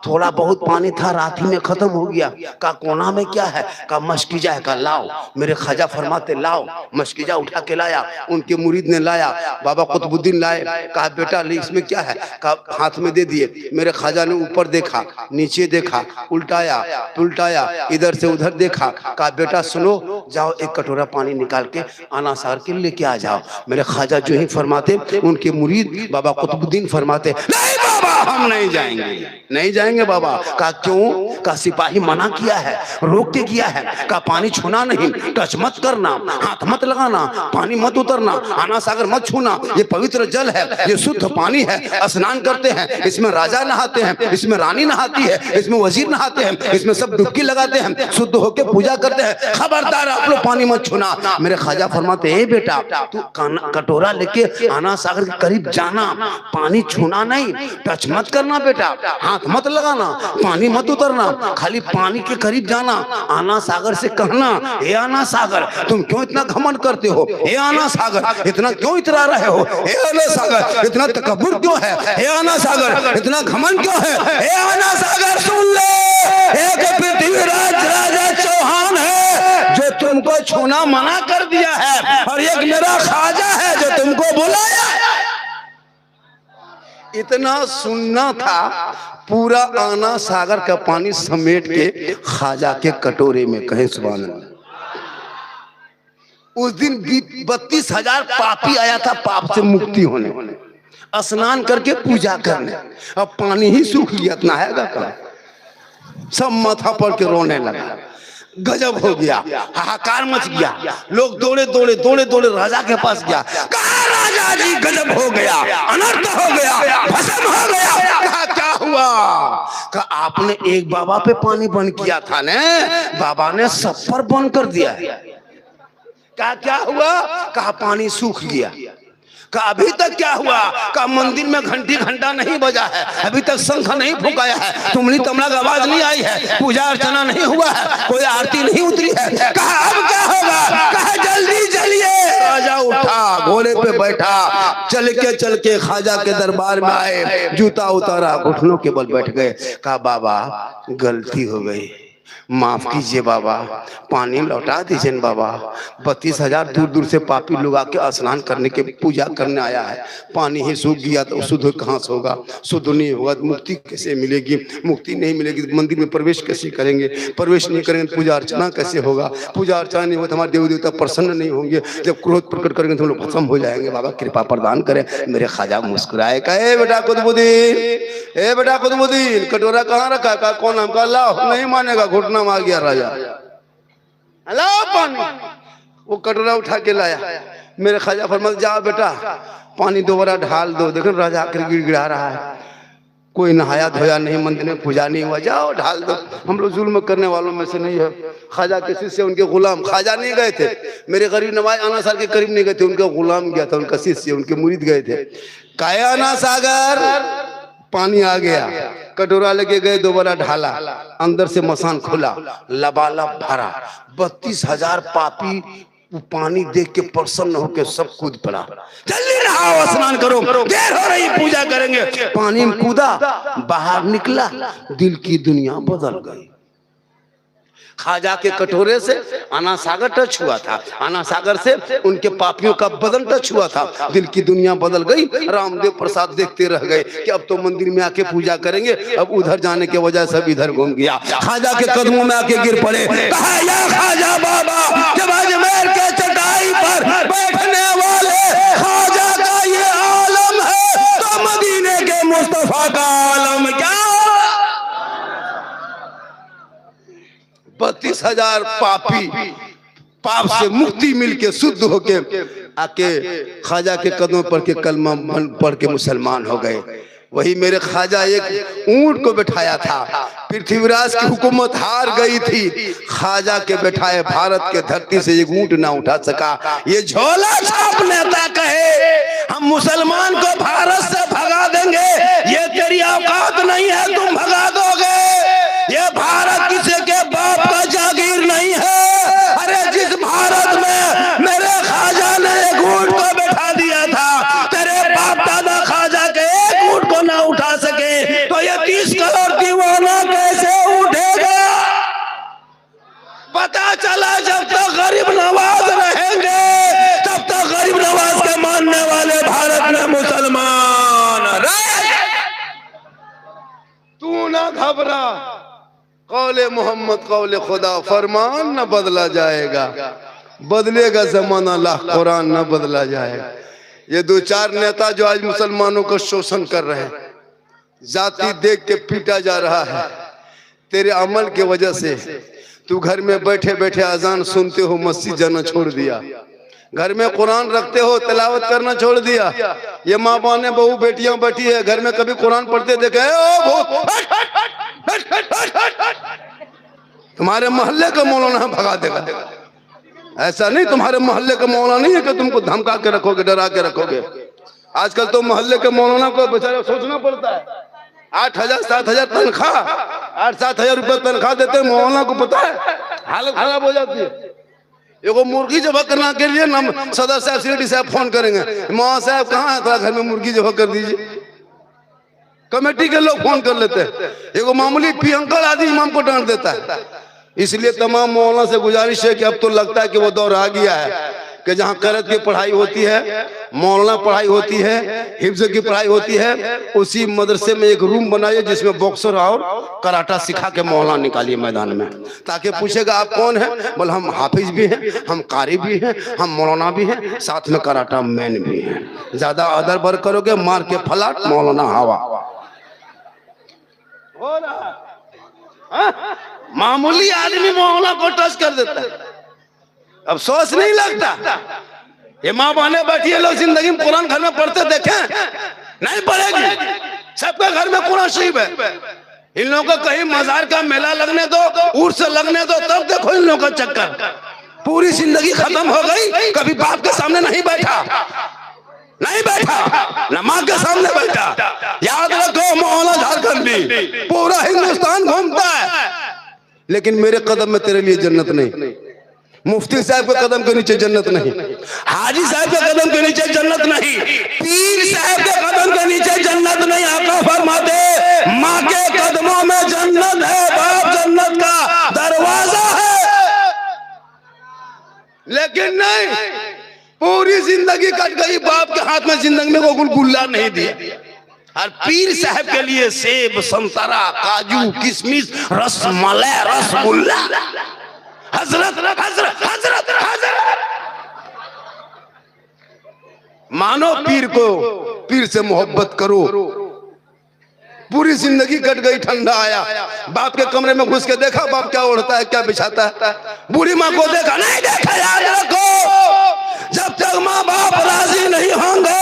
थोड़ा बहुत पानी था, रात ही में खत्म हो गया। कहा कोना में क्या है? कहा मशकीजा है। कहा लाओ। मेरे ख्वाजा फरमाते लाओ। मशकीजा उठा के लाया, उनके मुरीद ने लाया, बाबा कुतुबुद्दीन लाए। कहा बेटा ले इसमें क्या है? कहा हाथ में दे दिए। मेरे ख्वाजा ने ऊपर देखा, नीचे देखा, उल्टाया पुलटाया, इधर से उधर देखा। कहा बेटा सुनो, जाओ एक कटोरा पानी निकाल के आना सागर के लेके आ जाओ। मेरे ख्वाजा जो ही फरमाते, उनके मुरीद बाबा कुतुबुद्दीन फरमाते नहीं बाबा हम नहीं जाएंगे, नहीं जाएंगे बाबा। कहा क्यों? कहा सिपाही मना किया है, रोक के किया है। कहा पानी छूना नहीं, टच मत करना, हाथ मत लगाना, पानी मत उतरना, आना सागर मत छूना, ये पवित्र जल है, ये शुद्ध पानी है, स्नान करते हैं, इसमें राजा नहाते हैं, इसमें रानी नहाती है, इसमें वजीर नहाते हैं, इसमें सब डुबकी लगाते हैं, शुद्ध होके पूजा करते हैं। खबरदार आप लोग पानी मत छूना। मेरे ख्वाजा फरमाते हैं बेटा तू कटोरा लेके आना सागर के करीब जाना, पानी छूना नहीं, टच मत करना बेटा, हाथ मत लगाना, पानी मत उतरना, खाली पानी के करीब जाना। आना सागर से कहना हे आना सागर तुम क्यों इतना घमंड करते हो? हे आना सागर इतना क्यों इतरा रहे हो? हे आना सागर इतना तकब्बुर क्यों है? हे आना सागर इतना घमंड क्यों है? हे आना सागर सुन ले, एक पृथ्वीराज राजा चौहान है जो तुमको छूना मना कर दिया है, और एक मेरा ख्वाजा है जो तुमको बुलाया। इतना सुनना था, पूरा आना सागर का पानी समेट के ख्वाजा के कटोरे में। कहे सुभान अल्लाह। उस दिन 32,000 पापी आया था पाप से मुक्ति होने, स्नान करके पूजा करने। अब पानी ही सूख गया, इतना हैगा का सब माथा पड़ के रोने लगा। गजब हो गया, हाहाकार मच गया, लोग दौड़े दौड़े दौड़े दौड़े राजा के पास गया। कहा राजा जी गजब हो गया, अनर्थ हो गया, भस्म हो गया। कहा क्या हुआ? कहा आपने एक बाबा पे पानी बंद किया था ने, बाबा ने सब पर बंद कर दिया है। कहा क्या हुआ? कहा पानी सूख गया। कहा अभी तक क्या हुआ? कहा मंदिर में घंटी घंटा नहीं बजा है, अभी तक शंख नहीं फुकाया है, तुमली तमला की आवाज नहीं आई है, पूजा अर्चना नहीं हुआ है, कोई आरती नहीं उतरी है। कहा अब क्या होगा? कहा जल्दी चलिए, राजा उठा, घोड़े पे बैठा, चल के ख्वाजा के दरबार में आए, जूता उतारा, घुटनों के बल बैठ गए। कहा बाबा गलती हो गई, माफ कीजिए बाबा, पानी लौटा दीजिए बाबा। 32,000 दूर दूर से पापी लोग आके स्नान करने के पूजा करने आया है, पानी ही सूख गया तो शुद्ध कहाँ से होगा? शुद्ध नहीं होगा तो मुक्ति कैसे मिलेगी? मुक्ति नहीं मिलेगी तो मंदिर में प्रवेश कैसे करेंगे? प्रवेश नहीं करेंगे तो पूजा अर्चना कैसे होगा? पूजा अर्चना नहीं होगा तो हमारे देवी देवता प्रसन्न नहीं होंगे, जब क्रोध प्रकट करेंगे तो हम लोग भस्म हो जाएंगे। बाबा कृपा प्रदान करें। मेरे ख्वाजा मुस्कुराए, कहे बेटा कुतुबुद्दीन, ए बेटा कुतुबुद्दीन, कटोरा कहाँ रखा? कहा कौन? हम कहा अल्लाह नहीं मानेगा, घुटना आ गया राजा, अल्लाह पानी। वो कटोरा उठा के लाया, मेरे ख्वाजा फरमाया जा बेटा पानी दोबारा ढाल दो। देखो राजा आकर गिड़गिड़ा रहा है, कोई नहाया धोया नहीं, मंदिर में पूजा नहीं हुआ, जाओ ढाल दो। हम लोग जुल्म करने वालों में से नहीं है। ख्वाजा के शिष्य उनके गुलाम, ख्वाजा नहीं गए थे, मेरे गरीब नवाज आना साल के करीब नहीं गए थे, उनका गुलाम गया था, उनका शिष्य, उनके मुरीद गए थे। काया सागर पानी आ गया, कटोरा लेके गए, दोबारा ढाला, अंदर से मसान खुला, लबालब भरा। 32,000 पापी वो पानी देख के प्रसन्न होकर सब कूद पड़ा, जल्दी नहाओ स्नान करो, देर हो रही, पूजा करेंगे। पानी में कूदा, बाहर निकला, दिल की दुनिया बदल गई। ख्वाजा के कटोरे से आना सागर टच हुआ था, आना सागर से उनके पापियों का बदन टच हुआ था, दिल की दुनिया बदल गई। रामदेव प्रसाद देखते रह गए कि अब तो मंदिर में आके पूजा करेंगे, अब उधर जाने के वजह सब इधर घूम गया। ख्वाजा के कदमों में आके गिर पड़े, कहा या ख्वाजा बाबा, जब अजमेर के चटाई पर बैठने वाले ख्वाजा का ये आलम है तो मदीने के मुस्तफा का आलम क्या? 32,000 पापी पाप से मुक्ति मिलके शुद्ध होके आके ख्वाजा के कदमों पर के कलमा पढ़ के मुसलमान हो गए। वही मेरे ख्वाजा एक ऊंट को बैठाया था, पृथ्वीराज की हुकूमत हार गई थी, ख्वाजा के बैठाए भारत के धरती से एक ऊंट ना उठा सका। ये झोला छाप नेता कहे हम मुसलमान को भारत से भगा देंगे, ये तेरी औकात नहीं है, तुम भगा दोगे। ये भारत किसी के बाप का जागीर नहीं है। अरे जिस भारत में मेरे ख्वाजा ने एक ऊंट को बैठा दिया था, तेरे बाप दादा ख्वाजा के एक ऊंट को ना उठा सके तो ये 30 करोड़ दीवाना कैसे उठेगा? पता चला जब तक गरीब नवाज रहेंगे तब तक गरीब नवाज के मानने वाले भारत में मुसलमान रहे। तू ना घबरा, कौले मोहम्मद कौले खुदा, फरमान न बदला जाएगा, बदलेगा जमाना, ला कुरान न बदला जाएगा। ये 2-4 नेता जो आज मुसलमानों को शोषण कर रहे हैं, जाति देख के पीटा जा रहा है, तेरे अमल के वजह से तू घर में बैठे बैठे अजान सुनते हो, मस्जिद जाना छोड़ दिया, घर में कुरान रखते हो, तिलावत करना छोड़ दिया। ये माँ बहने बहू बेटियां बैठी है, घर में कभी कुरान पढ़ते देखे? तुम्हारे मोहल्ले का मौलाना भगा देगा। ऐसा नहीं, तुम्हारे मोहल्ले का मौलाना नहीं है कि तुमको धमका के रखोगे, डरा के रखोगे। आजकल तो मोहल्ले के मौलाना को बेचारा सोचना पड़ता है। 8,000-7,000 तनख्वाह, 8-7,000 रुपए तनख्वाह देते मौलाना को, पता है हालत खराब हो जाती है। एगो मुर्गी जबा करना के लिए ना सदर साहब सीडी साहब फोन करेंगे, मौलाना साहब कहाँ है, थोड़ा घर में मुर्गी जबा कर दीजिए। कमेटी के लोग फोन कर लेते हैं, एगो मामूली पियंकल आदमी इमाम को डांट देता है। इसलिए तमाम मौलाना से गुजारिश है कि अब तो लगता है कि वो दौर आ गया है कि जहाँ करत की पढ़ाई होती है, मौलाना पढ़ाई होती है, हिफ्ज की पढ़ाई होती है, उसी मदरसे में एक रूम बनाइए जिसमें बॉक्सर और कराटा सिखा के मौलाना निकालिए मैदान में, ताकि पूछेगा आप कौन है, बोले हम हाफिज भी हैं, हम कारी भी हैं, हम मौलाना भी हैं, साथ में कराटा मैन भी हैं। ज्यादा अदर बर करोगे मार के फलाट मौलाना हवा हो रहा। मामूली आदमी मौलाना को टच कर देता है, अब सोच नहीं लगता। ये माँ बहने बैठी है, लोग जिंदगी में कुरान घर में पढ़ते देखे? नहीं पढ़ेगी, सबके घर में कुरान शरीफ है। इन लोगों को कहीं मजार का मेला लगने दो, उर्स लगने दो, तब देखो इन लोगों का चक्कर। पूरी जिंदगी खत्म हो गई, कभी बाप के सामने नहीं बैठा, नहीं बैठा, न माँ के सामने बैठा। याद रखो मौलाना झारखंडी पूरा हिंदुस्तान घूमता है, लेकिन मेरे कदम में तेरे लिए जन्नत नहीं। मुफ्ती साहब के कदम के नीचे जन्नत नहीं, हाजी साहब के कदम के नीचे जन्नत नहीं, पीर साहब के कदम के नीचे जन्नत नहीं। आका फरमाते माँ के कदमों में जन्नत है, बाप जन्नत का दरवाजा है। लेकिन नहीं, पूरी जिंदगी कट गई, बाप के हाथ में जिंदगी में को गुलगुल्ला नहीं दिया। और पीर साहब के लिए सेब, संतरा, काजू, किशमिश, रसमलाई, रसगुल्ला। हजरत हजरत हजरत हजरत मानो पीर को, पीर से मोहब्बत करो। पूरी जिंदगी कट गई, ठंडा आया, बाप के कमरे में घुस के देखा बाप क्या ओढ़ता है, क्या बिछाता है। बूढ़ी माँ को देखा, नहीं देखा, याद रखो जब तक माँ बाप राजी नहीं होंगे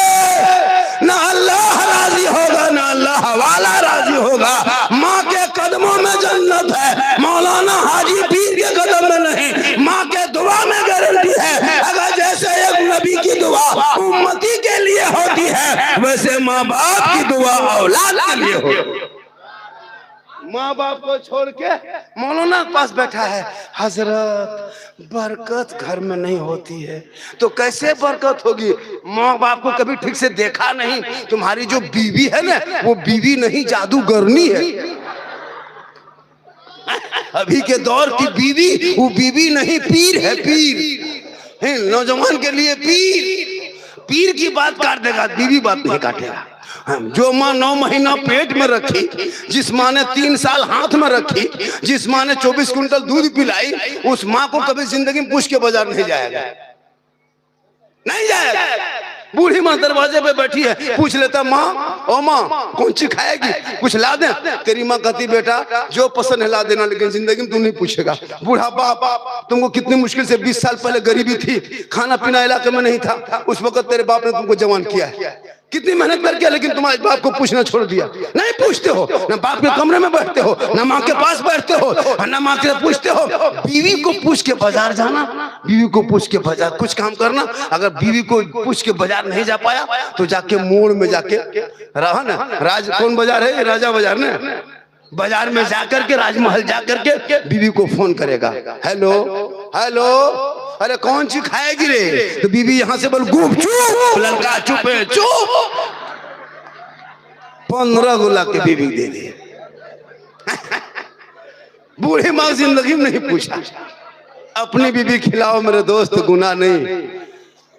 ना अल्लाह राजी होगा, ना अल्लाह वाला राजी होगा। माँ के कदमों में जन्नत है, मौलाना हाजी पीर के कदम में नहीं, माँ के दुआ में गारंटी है। अगर जैसे एक नबी की दुआ उम्मती के लिए होती है, वैसे माँ बाप की दुआ औलाद के लिए हो। माँ बाप को छोड़ के मौलाना के पास बैठा है, हजरत बरकत घर में नहीं होती है। तो कैसे बरकत होगी? माँ बाप को कभी ठीक से देखा नहीं, तुम्हारी जो बीवी है ना, वो बीवी नहीं जादूगरनी है। अभी के दौर की बीवी वो बीवी नहीं, पीर है, पीर। नौजवान के लिए पीर, पीर की बात काट देगा, बीवी बात नहीं काटेगा। जो माँ 9 महीना पेट में रखी, जिस माँ ने 3 साल हाथ में रखी, जिस माँ ने 24 कुंटल दूध पिलाई, उस माँ को कभी जिंदगी में पूछ के बाजार नहीं जाएगा, नहीं जाएगा। बूढ़ी माँ दरवाजे पे बैठी है, पूछ लेता माँ, ओ माँ कौन सी खाएगी, कुछ ला दे। तेरी माँ कहती बेटा जो पसंद है ला देना, लेकिन जिंदगी में तू नहीं पूछेगा। बूढ़ा बाप, तुमको कितनी मुश्किल से 20 साल पहले गरीबी थी, खाना पीना इलाके में नहीं था, उस वक्त तेरे बाप ने तुमको जवान किया है, कितनी मेहनत करके, लेकिन तुम्हारे बाप को पूछना छोड़ दिया। नहीं पूछते हो, ना बाप के कमरे में बैठते हो, ना माँ के पास बैठते हो, ना माँ के पूछते हो। बीवी को पूछ के बाजार जाना, बीवी को पूछ के बाजार कुछ काम करना। अगर बीवी को पूछ के बाजार नहीं जा पाया तो जाके मोड़ में जाके रहा ना, राज कौन बाजार है, राजा बाजार ना, बाजार में जाकर के, राजमहल जाकर के बीवी को फोन करेगा, हेलो हेलो, अरे कौन सी खाएगी रे? तो बीवी यहाँ से बोल गुपचुप, लड़का चुप है, चुप। 15 गुला के बीवी दे दी। बूढ़ी माँ जिंदगी में नहीं पूछा, अपनी बीवी खिलाओ मेरे दोस्त, गुनाह नहीं।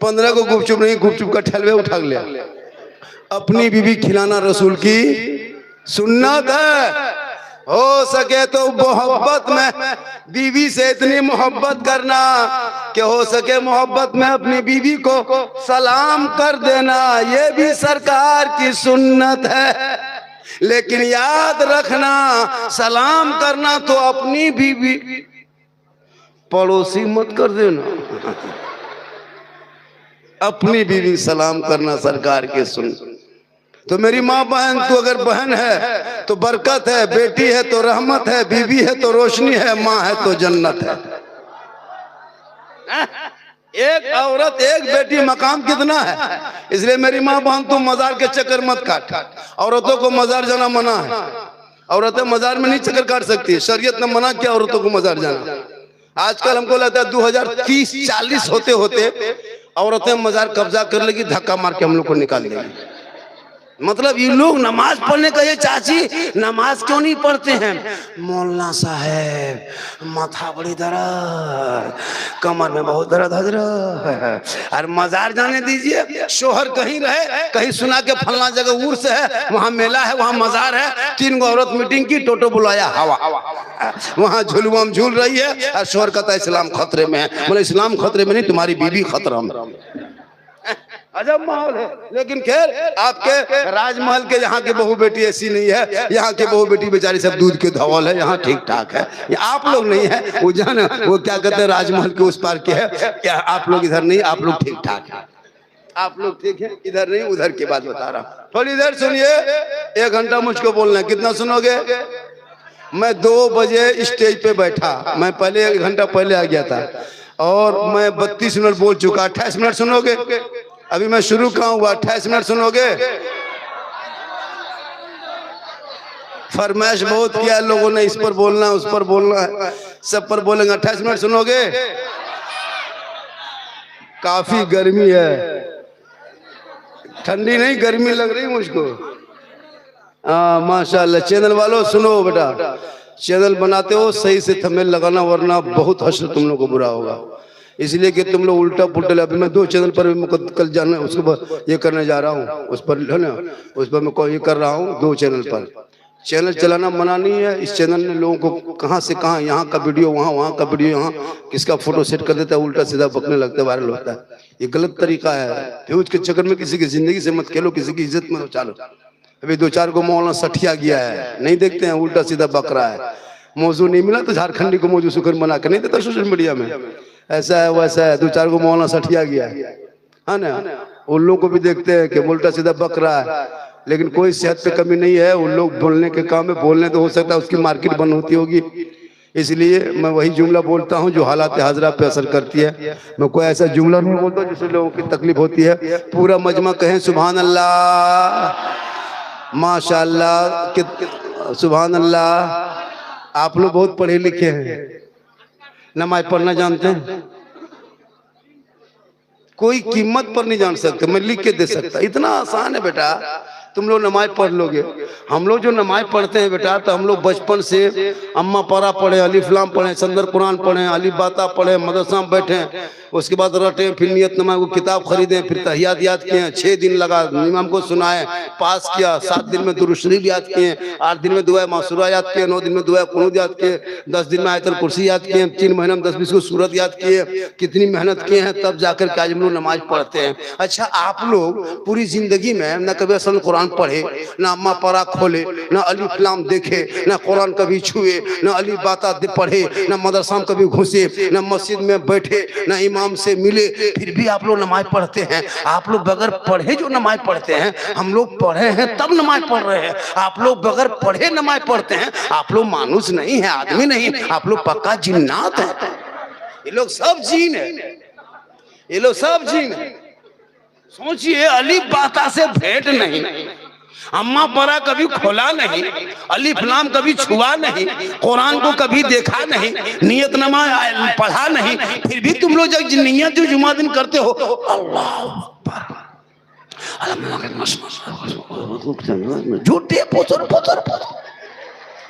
15 को गुपचुप नहीं, गुपचुप का ठलवे उठा लिया। अपनी बीवी खिलाना रसूल की सुन्नत है। हो सके तो मोहब्बत में बीवी से इतनी मोहब्बत करना कि हो सके मोहब्बत में अपनी बीवी को सलाम कर देना, ये भी सरकार की सुन्नत है। लेकिन याद रखना, सलाम करना तो अपनी बीवी, पड़ोसी मत कर देना। अपनी बीवी सलाम करना सरकार की सुन्नत। तो मेरी माँ बहन, तू अगर बहन है तो बरकत है, बेटी है तो रहमत है, बीवी है तो रोशनी है, माँ है तो जन्नत है। एक औरत एक बेटी मकाम कितना है। इसलिए मेरी माँ बहन तुम मजार के चक्कर मत काट। औरतों को मजार जाना मना है, औरतें मजार में नहीं चक्कर काट सकती, शरीयत ने मना किया औरतों को मजार जाना। आजकल हमको लगता है 2030-40 होते होते औरतें मजार कब्जा कर लेगी, धक्का मार के हम लोग को निकाल देगी। मतलब ये लोग नमाज पढ़ने का, ये चाची नमाज क्यों नहीं पढ़ते हैं? मौलाना साहब माथा बड़ी दर्द, कमर में बहुत दर्द हजरत, और मजार जाने दीजिए। शोहर कहीं रहे, कहीं सुना के फलना जगह उर्स है, वहाँ मेला है, वहाँ मजार है, 3 गो औरत मीटिंग की, टोटो बुलाया, हवा वहाँ झुलुआ में झूल रही है, और शोहर कहता है इस्लाम खतरे में है। बोले इस्लाम खतरे में नहीं, तुम्हारी बीवी खतरा में। अजब माहौल है। लेकिन खैर, आपके राजमहल के यहाँ की बहू बेटी ऐसी नहीं है, यहाँ की बहू बेटी बेचारी सब दूध के धवल है, यहाँ ठीक ठाक है। आप लोग नहीं है, वो जान वो क्या कहते हैं, राजमहल के उस पार के है क्या? आप लोग इधर नहीं, आप लोग ठीक ठाक है, आप लोग ठीक है, इधर नहीं, उधर की बात बता रहा हूँ। थोड़ी देर सुनिए, 1 घंटा मुझको बोलना है, कितना सुनोगे? मैं 2 बजे स्टेज पे बैठा, मैं पहले 1 घंटा पहले आ गया था, और मैं 32 मिनट बोल चुका। 28 मिनट सुनोगे? अभी मैं शुरू कहाँ हुआ, 28 मिनट सुनोगे? फरमाइश बहुत किया लोगों ने, इस पर बोलना है, उस पर बोलना है, सब पर बोलेंगे। 28 मिनट सुनोगे? काफी गर्मी है, ठंडी नहीं गर्मी लग रही मुझको। हाँ माशाल्लाह। चैनल वालों सुनो बेटा, चैनल बनाते हो सही से थंबनेल लगाना, वरना बहुत हश्र तुम लोग को बुरा होगा। इसलिए कि तुम लोग उल्टा पुल्टा, अभी मैं 2 चैनल पर कल जाना उसके बाद ये करने जा रहा हूँ, उस पर है ना, उस पर मैं ये कर रहा हूँ 2 चैनल पर। चैनल चलाना मना नहीं है। इस चैनल ने लोगों को कहाँ से कहाँ, यहाँ का वीडियो वहाँ, वहाँ का वीडियो यहाँ, किसका फोटो सेट कर देता है, उल्टा सीधा बकने लगता है, वायरल होता है। ये गलत तरीका है। व्यूज के चक्कर में किसी की जिंदगी से मत खेलो, किसी की इज्जत में चालो। अभी 2-4 को मौलाना सठिया गया है, नहीं देखते हैं, उल्टा सीधा बक रहा है। मौजू नहीं मिला तो झारखंडी को मौजू शुक्र मना कर नहीं देता सोशल मीडिया में। ऐसा है वैसा है, 2-4 को मौलाना सठिया गया है ना। उन लोगों को भी देखते हैं कि उल्टा सीधा बक रहा है, लेकिन कोई सेहत पे कमी नहीं है। उन लोग बोलने के काम में बोलने तो हो सकता है उसकी मार्केट बंद होती होगी, इसलिए मैं वही जुमला बोलता हूँ जो हालात हाजरा पे असर करती है। मैं कोई ऐसा जुमला नहीं बोलता जिससे लोगों की तकलीफ होती है। पूरा मजमा कहें सुभान अल्लाह, माशाअल्लाह, कि सुभान अल्लाह। आप लोग बहुत पढ़े लिखे हैं, नमाज पढ़ना जानते हैं, कोई कीमत पर नहीं जान सकते, मैं लिख के दे सकता। इतना आसान है बेटा, तुम लोग नमाज पढ़ लोगे। हम लोग जो नमाज पढ़ते हैं बेटा, तो हम लोग बचपन से अम्मा पारा पढ़े, अलीफलाम पढ़े, सदर कुरान पढ़े, अली बाता पढ़े, मदरसा में बैठे, उसके बाद रटे, फिर नियत नमाज को किताब खरीदे, फिर तहियात याद किए, 6 दिन लगा इमाम को सुनाए, पास किया, 7 दिन में दुरूद शरीफ याद किए, 8 दिन में दुआ मासूरा याद किए, 9 दिन में दुआ कुनूत याद किए, 10 दिन में आयतुल कुर्सी याद किए, 3 महीने में 10-20 को सूरत याद किए। कितनी मेहनत किए हैं, तब जाकर के आज हम लोग नमाज पढ़ते हैं। अच्छा, आप लोग पूरी जिंदगी में न कभी असल कुरान पढ़े, ना अम्मा पारा खोले, ना अलीफलाम देखे, ना कुरान कभी छुए, ना अली बाता पढ़े, ना मदरसा में कभी घुसे, ना मस्जिद में बैठे, ना इमाम से मिले, फिर भी आप लोग नमाज पढ़ते हैं। आप लोग बगैर पढ़े जो नमाज पढ़ते हैं, हम लोग पढ़े हैं तब नमाज पढ़ रहे हैं। आप लोग बगैर पढ़े नमाज पढ़ते हैं। आप लोग मानुस नहीं है, आदमी नहीं, आप लोग पक्का जिन्नात है। ये लोग सब जीन है, ये लोग सब जीन है। सोचिए, अली बाता से भेंट नहीं, अम्मा परा कभी खोला नहीं, अली फलाम कभी छुआ नहीं, कुरान को कभी देखा नहीं, नियत नमा पढ़ा नहीं, फिर भी तुम लोग जब नियत जो जुमा दिन करते हो, अल्लाह झूठे पोतर पोतर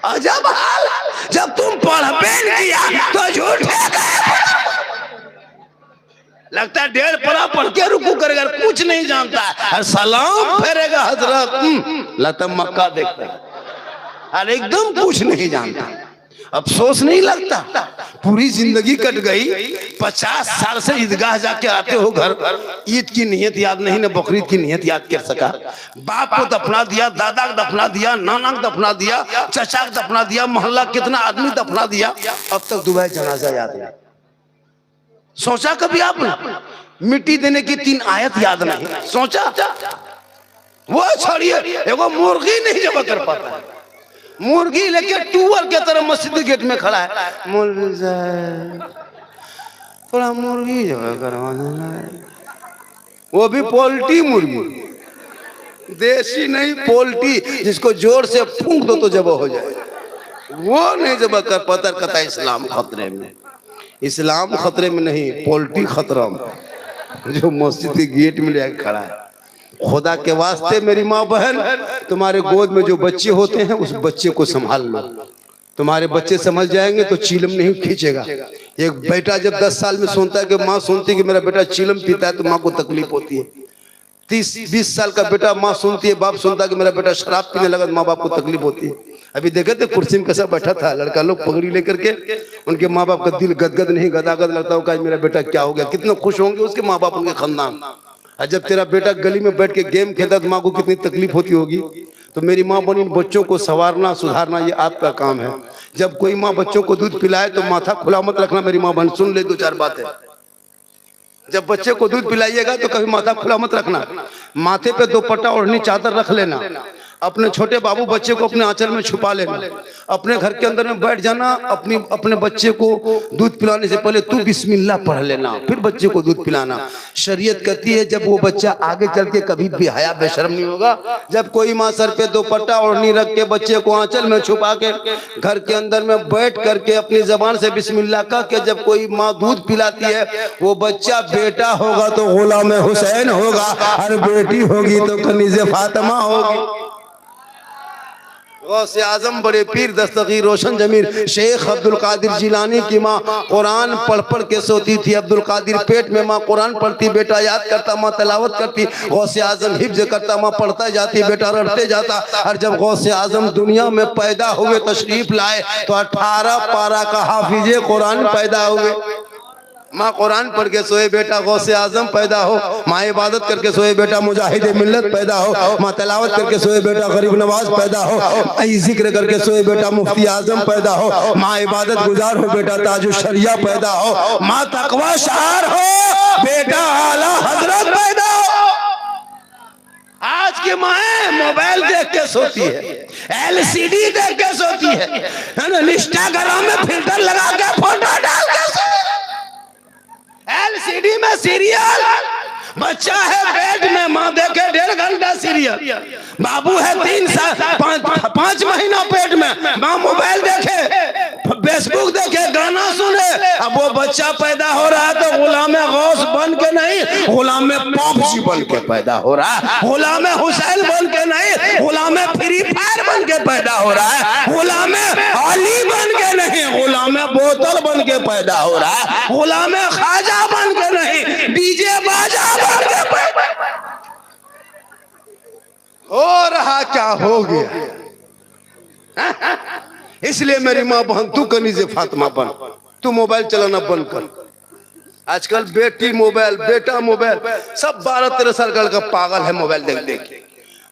अजब हाल। जब तुम पढ़बे किया तो झूठे लगता है 1.5 परा पढ़ के रुकू करेगा, कुछ नहीं जानता है, सलाम फेरेगा हजरत, लगता मक्का देखता है, और एकदम कुछ नहीं जानता। अफसोस नहीं लगता, पूरी जिंदगी कट गई, 50 साल से ईदगाह जाके आते हो घर, ईद की नियत याद नहीं, ना बकरीद की नियत याद कर सका। बाप को दफना दिया, दादा को दफना दिया, नाना को दफना दिया, चचा को दफना दिया, मोहल्ला कितना आदमी दफना दिया, अब तक दुबई जनाजा याद नहीं। सोचा कभी आपने? मिट्टी देने की 3 आयत याद नहीं सोचा? वो छोड़िए, एगो मुर्गी नहीं जमा कर पाता, मुर्गी लेके टूअर के तरह मस्जिद के गेट में खड़ा है, मुर्गी थोड़ा मुर्गी जमा करवाना है, वो भी पोल्ट्री मुर्गी, देसी नहीं पोल्ट्री, जिसको जोर से फूंक दो तो जबा हो जाए, वो नहीं जबा कर पाता। कहता इस्लाम खतरे में, इस्लाम खतरे में नहीं, पोल्ट्री खतरा में, जो मस्जिद के गेट में ले खड़ा है। खुदा के वास्ते मेरी माँ बहन, तुम्हारे गोद में जो बच्चे होते हैं उस बच्चे को संभाल लो। तुम्हारे बच्चे समझ जाएंगे तो चीलम नहीं खींचेगा। एक बेटा जब 10 साल में सुनता है कि माँ सुनती है कि मेरा बेटा चीलम पीता है, तो माँ को तकलीफ होती है। 30-20 साल का बेटा माँ सुनती है, बाप सुनता है कि मेरा बेटा शराब पीने लगा, तो माँ बाप को तकलीफ होती है। अभी देखे थे कुर्सी में कैसा बैठा था लड़का लोग पगड़ी लेकर के, उनके माँ बाप का दिल गदगद नहीं गदागद लगता होगा, मेरा बेटा क्या हो गया, कितना खुश होंगे उसके माँ बाप, उनके खानदान। और जब तेरा बेटा गली में बैठ के गेम खेलता तो माँ को कितनी तकलीफ होती होगी। तो मेरी माँ बनी, बच्चों को संवारना सुधारना ये आपका काम है। जब कोई माँ बच्चों को दूध पिलाए तो माथा खुला मत रखना, मेरी माँ बहन सुन ले 2-4 बातें। जब बच्चे को दूध पिलाइएगा तो कभी माथा खुला मत रखना, माथे पे 2 पट्टा ओढ़नी चादर रख लेना, अपने छोटे बाबू बच्चे को अपने आंचल में छुपा लेना, अपने घर के अंदर में बैठ जाना, अपने बच्चे को दूध पिलाने से पहले तू बिस्मिल्लाह पढ़ लेना, फिर बच्चे को दूध पिलाना। शरीयत कहती है जब वो बच्चा आगे चल के कभी बेहया बेशर्म नहीं होगा, जब कोई माँ सर पे दुपट्टा ओढ़नी रख के बच्चे को आंचल में छुपा के घर के अंदर में बैठ करके अपनी जबान से बिस्मिल्लाह कह के जब कोई माँ दूध पिलाती है, वो बच्चा बेटा होगा तो गुलाम हुसैन होगा, और बेटी होगी तो कनीज़े फातिमा होगी। गौसे आजम बड़े पीर दस्तगीर रोशन जमीर शेख अब्दुल कादिर जिलानी की माँ कुरान पढ़ पढ़ के सोती थी। अब्दुल कादिर पेट में माँ कुरान पढ़ती, बेटा याद करता, माँ तलावत करती। गौसे आजम हिफ्ज करता, माँ पढ़ता जाती, बेटा रटते जाता। और जब गौसे आजम दुनिया में पैदा हुए, तशरीफ लाए, तो 18 पारा का हाफिजे कुरान पैदा हुए। माँ कुरान पढ़ के सोए, बेटा गौसे आजम पैदा हो। माँ इबादत करके सोए, बेटा मुजाहिद मिल्लत पैदा हो। माँ तलावत करके सोए, बेटा गरीब नवाज पैदा हो। आई जिक्र करके सोए, बेटा मुफ्ती आजम पैदा हो। माँ इबादत गुजार हो, बेटा ताजुल शरिया पैदा हो। माँ तकवा शार हो, बेटा आला हजरत पैदा हो। आज की माँ मोबाइल देख के सोती है, LCD देख के सोती है ना, इंस्टाग्राम में फिल्टर लगा के फोटो डाल के LCD में सीरियल, बच्चा है बेड में, माँ देखे 1.5 घंटा सीरियल। बाबू है 3 साल 5 महीना पेट में, माँ मोबाइल देखे, फेसबुक देखे, गाना सुने। अब वो बच्चा पैदा हो रहा है तो गुलाम गौस बन के नहीं, गुलाम पॉपसी बन के पैदा हो रहा है। गुलाम हुसैन बन के नहीं, गुलाम फ्री फायर बन के पैदा हो रहा है। गुलाम अली बन के नहीं, गुलाम बोतल बन के पैदा हो रहा है। गुलाम ख्वाजा बन के नहीं, डीजे बाजा बन के पैदा हो रहा। क्या हो गया? इसलिए मेरी माँ बहन, तू कनीज़े फातिमा बन, तू मोबाइल चलाना बंद कर। आजकल बेटी मोबाइल, बेटा मोबाइल, सब 12-13 साल का लड़का पागल है मोबाइल देख देख के।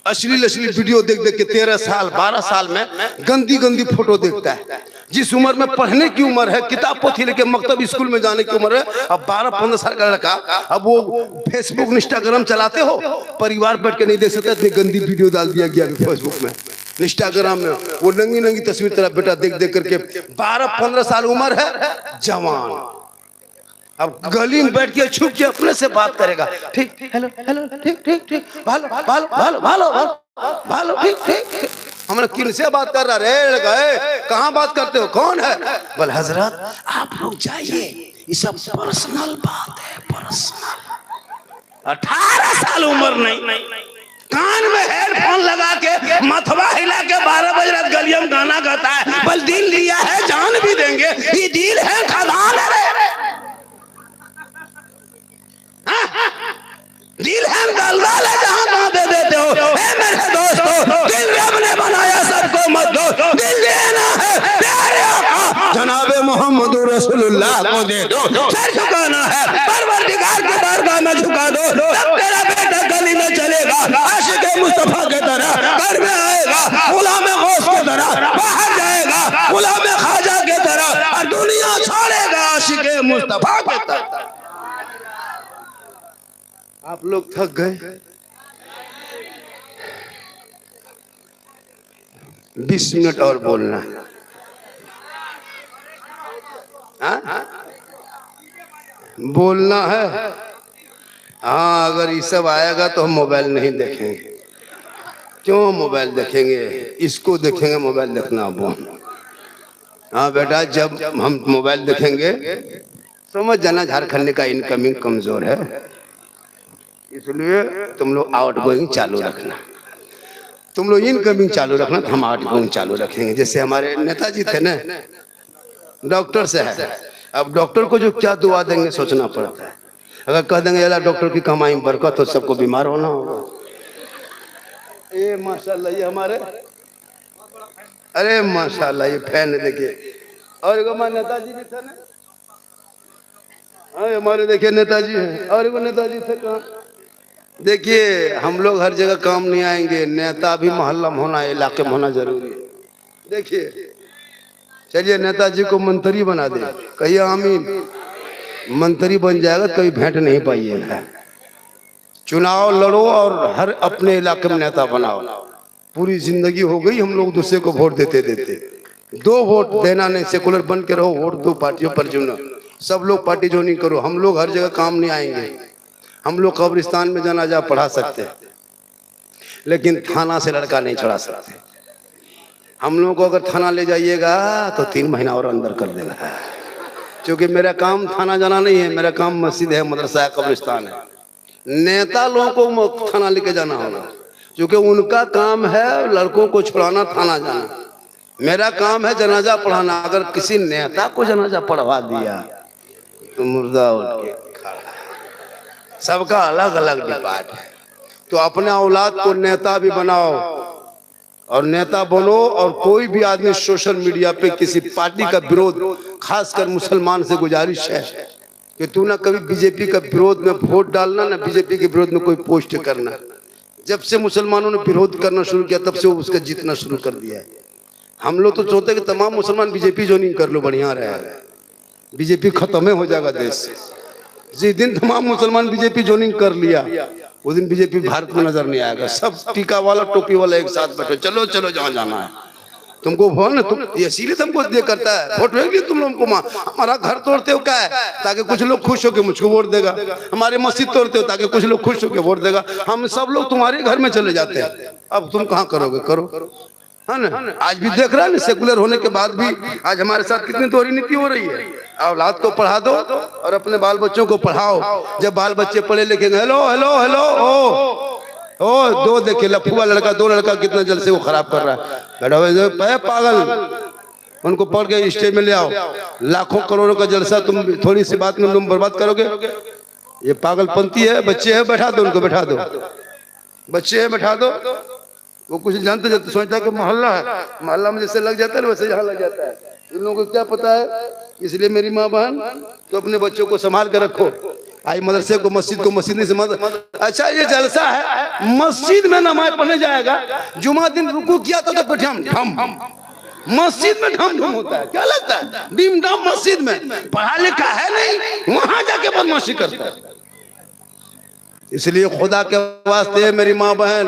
अश्लील वीडियो देख देख के 13 साल 12 साल में गंदी फोटो देखता है। जिस उम्र में पढ़ने की उम्र है, किताब पोथी लेके मकतब स्कूल में जाने की उम्र है, अब 12-15 साल का लड़का, अब वो फेसबुक इंस्टाग्राम चलाते हो, परिवार बैठ के नहीं देख सकता, इतनी गंदी वीडियो डाल दिया गया फेसबुक में, इंस्टाग्राम में। वो नंगी तस्वीर तेरा बेटा देख देख करके 12-15 साल उम्र है, जवान, अब गली में बैठ के छुप के अपने से बात करेगा। ठीक, हेलो हेलो, ठीक ठीक ठीक, भालो भालो भालो भालो भालो, ठीक ठीक। हमने किन से बात कर रहा रे? गए कहाँ बात करते हो? कौन है? बोल हजरत आप लोग जाइए, ये सब पर्सनल बात है, पर्सनल। 18 साल उम्र नहीं, कान में हेडफोन लगा के मथवा हिला के 12 बजे रात गलियों में गाना गाता है। बल दिल लिया है, जान भी देंगे, ये दिल है खदान है, दिल है दलदल है, जहां तहां दे देते हो। मेरे दोस्तों, दिल रब ने बनाया, सबको मत दो, दिल देना है प्यारे आका जनाबे मोहम्मद रसूलुल्लाह को दे दो। सर झुकाना है परवरदिगार की बारगाह में झुका दो, तब तेरा बेटा गली में चलेगा, आशिक मुस्तफा की तरह घर में आएगा, गुलाम गौस की तरह बाहर जाएगा, गुलाम ख्वाजा की तरह, और दुनिया छोड़ेगा आशिक मुस्तफा की तरह। आप लोग थक गए? 20 मिनट और बोलना है। बोलना है। हाँ, अगर ये सब आएगा तो हम मोबाइल नहीं देखेंगे। क्यों मोबाइल देखेंगे? इसको देखेंगे, मोबाइल देखना बोल। हाँ बेटा, जब हम मोबाइल देखेंगे समझ जाना झारखंड का इनकमिंग कमजोर है, इसलिए तुम लोग आउटगोइंग चालू रखना। तुम लोग इनकमिंग चालू रखना, तो हम आउटगोइंग चालू रखेंगे। जैसे हमारे नेताजी थे ना, डॉक्टर से है, अब डॉक्टर को जो क्या दुआ देंगे सोचना पड़ता है। अगर कह देंगे यार डॉक्टर की कमाई में बरकत, तो सबको बीमार होना होगा। ये माशाल्लाह, ये हमारे, अरे माशाल्लाह, ये फैन देखिए। और हमारे नेताजी भी थे ना, हमारे देखिए नेताजी हैं, और वो नेताजी थे कहाँ? देखिए, हम लोग हर जगह काम नहीं आएंगे, नेता भी मोहल्ला में होना, इलाके में होना जरूरी है। देखिए, चलिए नेताजी को मंत्री बना दे, कहिए आमीन। मंत्री बन जाएगा तो कभी भेंट नहीं पाइएगा। चुनाव लड़ो और हर अपने इलाके में नेता बनाओ, पूरी जिंदगी हो गई हम लोग दूसरे को वोट देते देते। 2 वोट देना नहीं, सेकुलर बन के रहो, वोट 2 पार्टियों पर चुनो। सब लोग पार्टी ज्वाइनिंग करो। हम लोग हर जगह काम नहीं आएंगे। हम लोग कब्रिस्तान में जनाजा पढ़ा सकते हैं, लेकिन थाना से लड़का नहीं छुड़ा सकते। हम लोग को अगर थाना ले जाइएगा तो 3 महीना और अंदर कर देगा, क्योंकि मेरा काम थाना जाना नहीं है। मेरा काम मस्जिद है, मदरसा है, कब्रिस्तान है। नेता लोगों को थाना लेके जाना होगा, क्योंकि उनका काम है लड़कों को छुड़ाना, थाना जाना। मेरा काम है जनाजा पढ़ाना। अगर किसी नेता को जनाजा पढ़वा दिया तो मुर्दा उठ के खड़ा। सबका अलग अलग डिपार्ट है। तो अपने औलाद को नेता भी बनाओ और नेता बनो। और कोई भी आदमी सोशल मीडिया पे किसी पार्टी का विरोध, खासकर मुसलमान से गुजारिश है कि तू ना कभी बीजेपी का विरोध में वोट डालना, ना बीजेपी के विरोध में कोई पोस्ट करना। जब से मुसलमानों ने विरोध करना शुरू किया तब से वो उसका जीतना शुरू कर दिया है। हम लोग तो चाहते कि तमाम मुसलमान बीजेपी ज्वाइनिंग कर लो, बढ़िया रहेगा। बीजेपी खत्म हो जाएगा देश से। जिस दिन तमाम मुसलमान बीजेपी ज्वाइनिंग कर लिया उस दिन बीजेपी भारत में नजर नहीं आएगा। सब टीका वाला टोपी वाला एक साथ बैठो, चलो चलो जहाँ जाना है तुमको हो ना। तुम इसीलिए तुमको ये करता है वोट होगी तुम लोगों को। हमारा घर तोड़ते हो क्या है ताकि कुछ लोग खुश होकर मुझको वोट देगा। हमारे मस्जिद तोड़ते हो ताकि कुछ लोग खुश होकर वोट देगा। हम सब लोग तुम्हारे घर में चले जाते हैं। अब तुम कहाँ करोगे, करो, है ना। आज भी देख रहा है ना, सेकुलर होने के बाद भी आज हमारे साथ कितनी दोहरी नीति हो रही है। औलाद को पढ़ा दो और अपने बाल बच्चों को पढ़ाओ। जब बाल बच्चे पढ़े लिखेंगे, हेलो हेलो हेलो ओ 2 देखे लफुआ लड़का, 2 लड़का कितना जल्द से वो खराब कर रहा है। बैठा पागल, उनको पढ़ के स्टेज में ले आओ। लाखों करोड़ों का जलसा तुम थोड़ी सी बात में तुम बर्बाद करोगे। ये पागलपंती है। बच्चे हैं, बैठा दो उनको, बैठा दो। बच्चे हैं, बैठा दो। वो कुछ जानते जानते सोचता है कि मोहल्ला है, मोहल्ला में जैसे लग जाता है ना वैसे यहाँ लग जाता है। इन लोगों को क्या पता है। इसलिए मेरी माँ बहन तो अपने बच्चों को संभाल कर रखो। आई मदरसे को मस्जिद को मस्जिद नहीं समझ। अच्छा ये जलसा है, मस्जिद में नमाज पढ़ने जाएगा। जुमा दिन रुकू किया तो ढम मस्जिद में ढम ढम होता है। क्या लगता है डीम डाम मस्जिद में? पढ़ा लिखा है नहीं, वहां जाके बदमाशी करता है। इसलिए खुदा के वास्ते मेरी माँ बहन,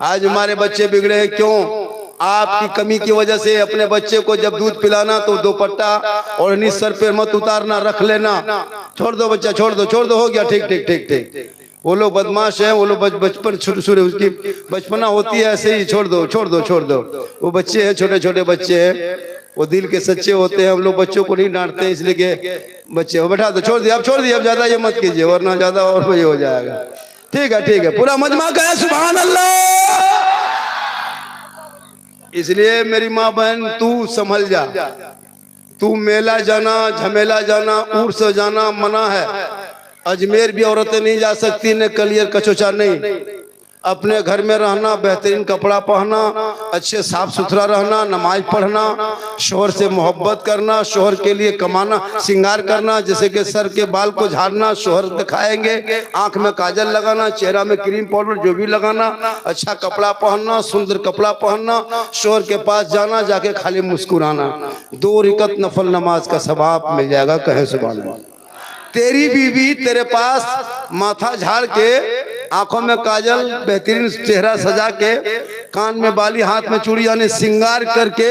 आज हमारे बच्चे बिगड़े हैं। क्यों? आपकी कमी की वजह से। अपने बच्चे को जब दूध पिलाना तो दुपट्टा और नीचे सर पे मत उतारना, रख लेना। छोड़ दो बच्चा, छोड़ दो हो गया, ठीक ठीक ठीक ठीक। वो लोग बदमाश है, वो लोग बचपन शुरू उसकी बचपना होती है ऐसे ही। छोड़ दो। वो बच्चे हैं, छोटे छोटे बच्चे हैं, वो दिल के सच्चे होते हैं। हम लोग बच्चों को नहीं डांटते हैं, इसलिए के बच्चे वो बैठा दो, छोड़ दिया अब ज्यादा ये मत कीजिए वरना ज्यादा और ये हो जाएगा। ठीक है, पूरा मजमा का है, सुभान अल्लाह। इसलिए मेरी माँ बहन तू संभल जा। तू मेला जाना, झमेला जाना, उर्स जाना मना है। अजमेर भी औरतें नहीं जा सकती, न कलियर कचोचा नहीं। अपने घर में रहना, बेहतरीन कपड़ा पहनना, अच्छे साफ सुथरा रहना, नमाज पढ़ना, शोहर से मोहब्बत करना, शोहर के लिए कमाना, श्रृंगार करना। जैसे कि सर के बाल को झाड़ना, शोहर दिखाएंगे, आंख में काजल लगाना, चेहरा में क्रीम पाउडर जो भी लगाना, अच्छा कपड़ा पहनना, सुंदर कपड़ा पहनना, शोहर के पास जाना, जाके खाली मुस्कुराना। 2 रकात नफल नमाज का सवाब मिल जाएगा। कहे सुभान अल्लाह। तेरी बीवी तेरे पास माथा झाड़ के, आंखों में काजल, बेहतरीन चेहरा सजा के, कान में बाली, हाथ में चूड़ी, यानी श्रृंगार करके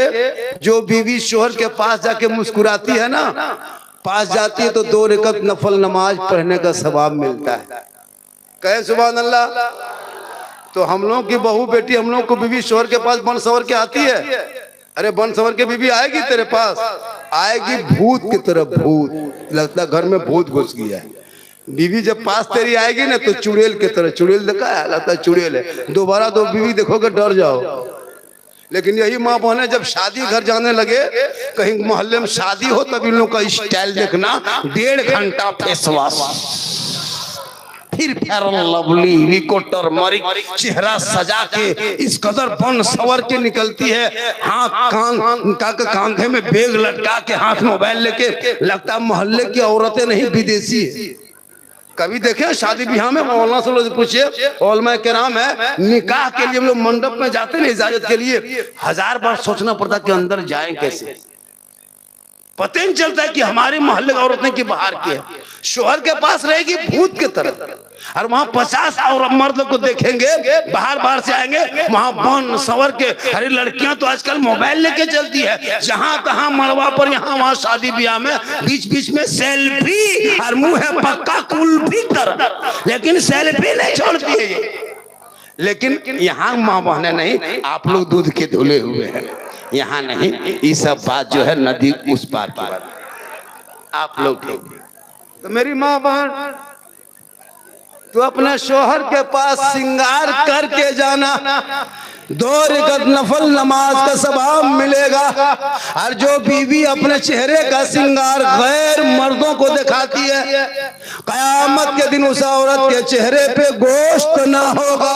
जो बीवी शोहर के पास जाके मुस्कुराती है ना, पास जाती है तो 2 रकात नफल नमाज पढ़ने का सवाब मिलता है। कहे सुभान अल्लाह। तो हम लोग की बहू बेटी, हम लोग को बीवी शोहर के पास बन सवर के आती है। अरे बन सवर के बीवी आएगी तेरे पास, आएगी भूत की तरह। भूत लगता घर में भूत घुस गया है। बीवी जब पास तेरी आएगी ना तो चुड़ैल की तरह। चुड़ैल देखा है, लगता है चुड़ैल है। दोबारा 2 बीवी देखोगे डर जाओ। लेकिन यही माँ बहने जब शादी घर जाने लगे, कहीं मोहल्ले में शादी हो, तब इन लोग का स्टाइल देखना। 1.5 घंटा फेस वॉश, फिर फेयर लवली, विको टर्मरिक, चेहरा सजा के इस कदर बन सवर के निकलती है। हाथ कांधे में बैग लटका के, हाथ मोबाइल लेके, लगता मोहल्ले की औरतें नहीं विदेशी है। कभी देखे शादी ब्याह में? मौलाना से लोग पूछिए, उलमा किराम है, निकाह के लिए हम लोग मंडप में जाते हैं इजाजत के लिए, 1000 बार सोचना पड़ता कि अंदर जाएं कैसे। पता ही नहीं चलता है कि हमारे मोहल्ले की औरतें की बाहर की है। शोहर के पास रहेगी भूत की तरह, और वहां 50 और मर्द को देखेंगे बाहर बाहर से आएंगे, वहां बन सवर के। अरे लड़कियां तो आजकल मोबाइल लेके चलती है, जहां तहां मड़वा पर, यहाँ वहां शादी ब्याह में बीच बीच में सेल्फी, और मुंह है पक्का कुल्फी तरह, लेकिन सेल्फी नहीं छोड़ती है ये। लेकिन यहाँ माँ बहने नहीं, आप लोग दूध के धुले हुए हैं, यहाँ नहीं। ये सब बात जो है नदी उस पार की बात, आप लोग तो मेरी माँ बहन, तो अपने शोहर के पास श्रृंगार करके जाना, 2 रकात नफल नमाज का सवाब मिलेगा। और जो बीवी अपने चेहरे का श्रृंगार गैर मर्दों को दिखाती है, कयामत के दिन उस औरत के चेहरे पे गोश्त ना होगा,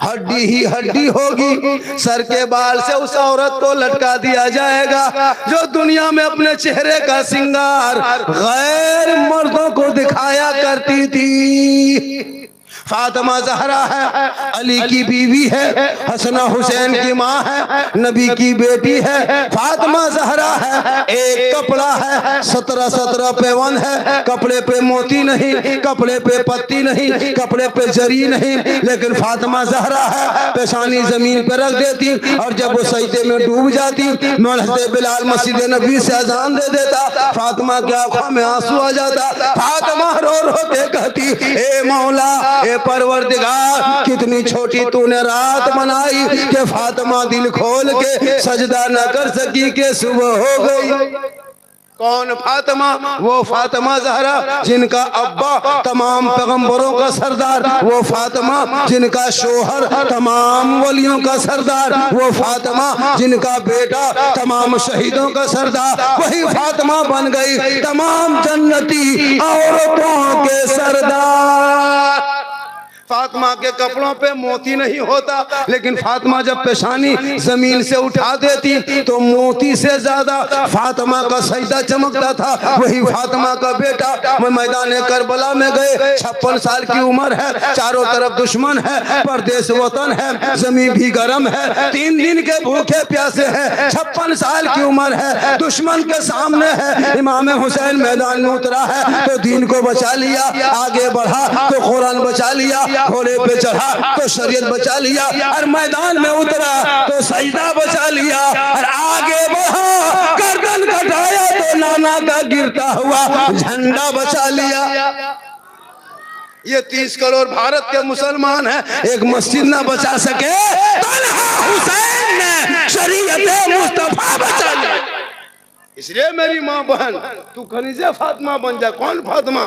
हड्डी ही हड्डी होगी। सर के बाल से उस औरत को लटका दिया जाएगा जो दुनिया में अपने चेहरे का श्रृंगार गैर मर्दों को दिखाया करती थी। फातिमा ज़हरा है, अली की बीवी है, हसन हुसैन की माँ है, नबी की बेटी है। फातिमा ज़हरा है, एक कपड़ा है, 17 पेवन है, कपड़े पे मोती नहीं, कपड़े पे पत्ती नहीं, कपड़े पे जरी नहीं, लेकिन फातिमा ज़हरा है, पेशानी जमीन पे रख देती, और जब वो सजदे में डूब जाती, हज़रत बिलाल मस्जिद नबी से अजान दे देता, फातिमा की आंखों में आंसू आ जाता। फातिमा रो रो के कहती, ए मौला, ए परवरदिगार, कितनी छोटी तूने रात मनाई कि फातिमा दिल खोल के सजदा न कर सकी कि सुबह हो गई। कौन फातिमा? वो फातिमा ज़हरा जिनका अब्बा तमाम पैगंबरों का सरदार, वो फातिमा जिनका शोहर तमाम वलियों का सरदार, वो फातिमा जिनका बेटा तमाम शहीदों का सरदार, वही फातिमा बन गई तमाम जन्नती औरतों के सरदार। फातिमा के कपड़ों पे मोती नहीं होता, लेकिन फातिमा जब पेशानी जमीन से उठा देती तो मोती से ज्यादा फातिमा का सजदा चमकता था। वही फातिमा का बेटा मैदान करबला में गए, 56 साल की उम्र है, चारों तरफ दुश्मन है, परदेश वतन है, जमीन भी गर्म है, 3 दिन के भूखे प्यासे हैं, 56 साल की उम्र है, दुश्मन के सामने है। इमाम हुसैन मैदान में उतरा है तो दीन को बचा लिया, आगे बढ़ा तो कुरान बचा लिया, घोड़े पे चढ़ा तो शरीयत बचा लिया, और मैदान में उतरा तो सजदा बचा लिया, और आगे बढ़ा गर्दन कटाया तो नाना का गिरता हुआ झंडा बचा लिया। ये 30 करोड़ भारत के मुसलमान हैं, एक मस्जिद ना बचा सके, तन्हा हुसैन ने शरीयत मुस्तफा बचा लिया। इसलिए मेरी माँ बहन, तू खनीजे फातिमा बन जा। कौन फातिमा?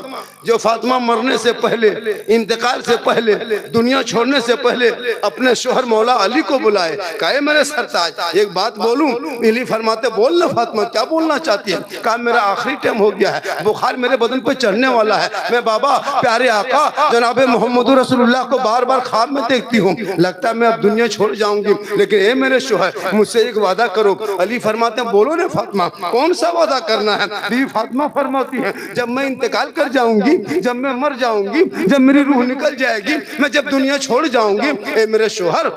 जो फातिमा मरने से पहले, इंतकाल से पहले, दुनिया छोड़ने से पहले अपने शोहर मौला अली को बुलाए, कहे मेरे सरताज एक बात बोलूं? अली फरमाते, बोल ना फातिमा, क्या बोलना चाहती है? कहा मेरा आखिरी टाइम हो गया है, बुखार मेरे बदन पे चढ़ने वाला है, मैं बाबा प्यारे आका जनाब मोहम्मद रसूलुल्लाह को बार बार ख्वाब में देखती हूँ, लगता है मैं अब दुनिया छोड़ जाऊंगी, लेकिन ए मेरे शोहर मुझसे एक वादा करो। अली फरमाते, बोलो ना फातिमा, कौन सा वादा करना है? बीवी फातिमा फरमाती है, जब मैं इंतकाल कर जाऊंगी, जब मैं मर जाऊंगी, जब मेरी रूह निकल जाएगी, मैं जब दुनिया छोड़ जाऊंगी, ए मेरे शोहर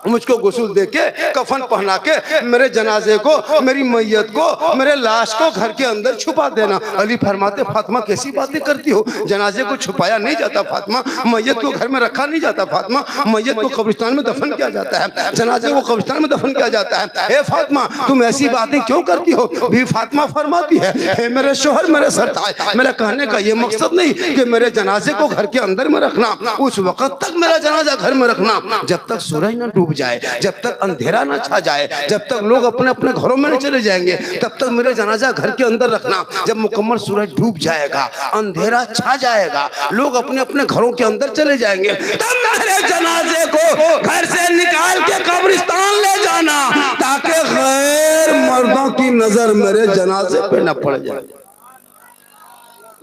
मुझको गुस्ल देके कफन पहना के मेरे जनाजे को, मेरी मैयत को, मेरे लाश को घर के अंदर छुपा देना। अली फरमाते, फातिमा कैसी बातें करती हो? जनाजे को छुपाया नहीं जाता फातिमा, मैयत को घर में रखा नहीं जाता फातिमा, मैयत को कब्रिस्तान में दफन किया जाता है, जनाजे को कब्रिस्तान में दफन किया जाता है। ए फातिमा, तुम ऐसी बातें क्यों करती हो? फातिमा फरमाती है, मेरे शोहर मेरे सरताज, मेरा कहने का ये मकसद नहीं कि मेरे जनाजे को घर के अंदर में रखना, उस वक्त तक मेरा जनाजा घर में रखना जब तक सूरज न डूब जाए, जब तक अंधेरा न छा जाए, जब तक लोग अपने अपने घरों में न चले जाएंगे, तब तक मेरा जनाजा घर के अंदर रखना। जब मुकम्मल सूरज डूब जाएगा, अंधेरा छा जाएगा, लोग अपने अपने घरों के अंदर चले जाएंगे, तब मेरे जनाजे को घर से निकाल के कब्रिस्तान ले जाना, ताकि गैर मर्दों की नजर मेरे जनाजे पे न पड़ जाए।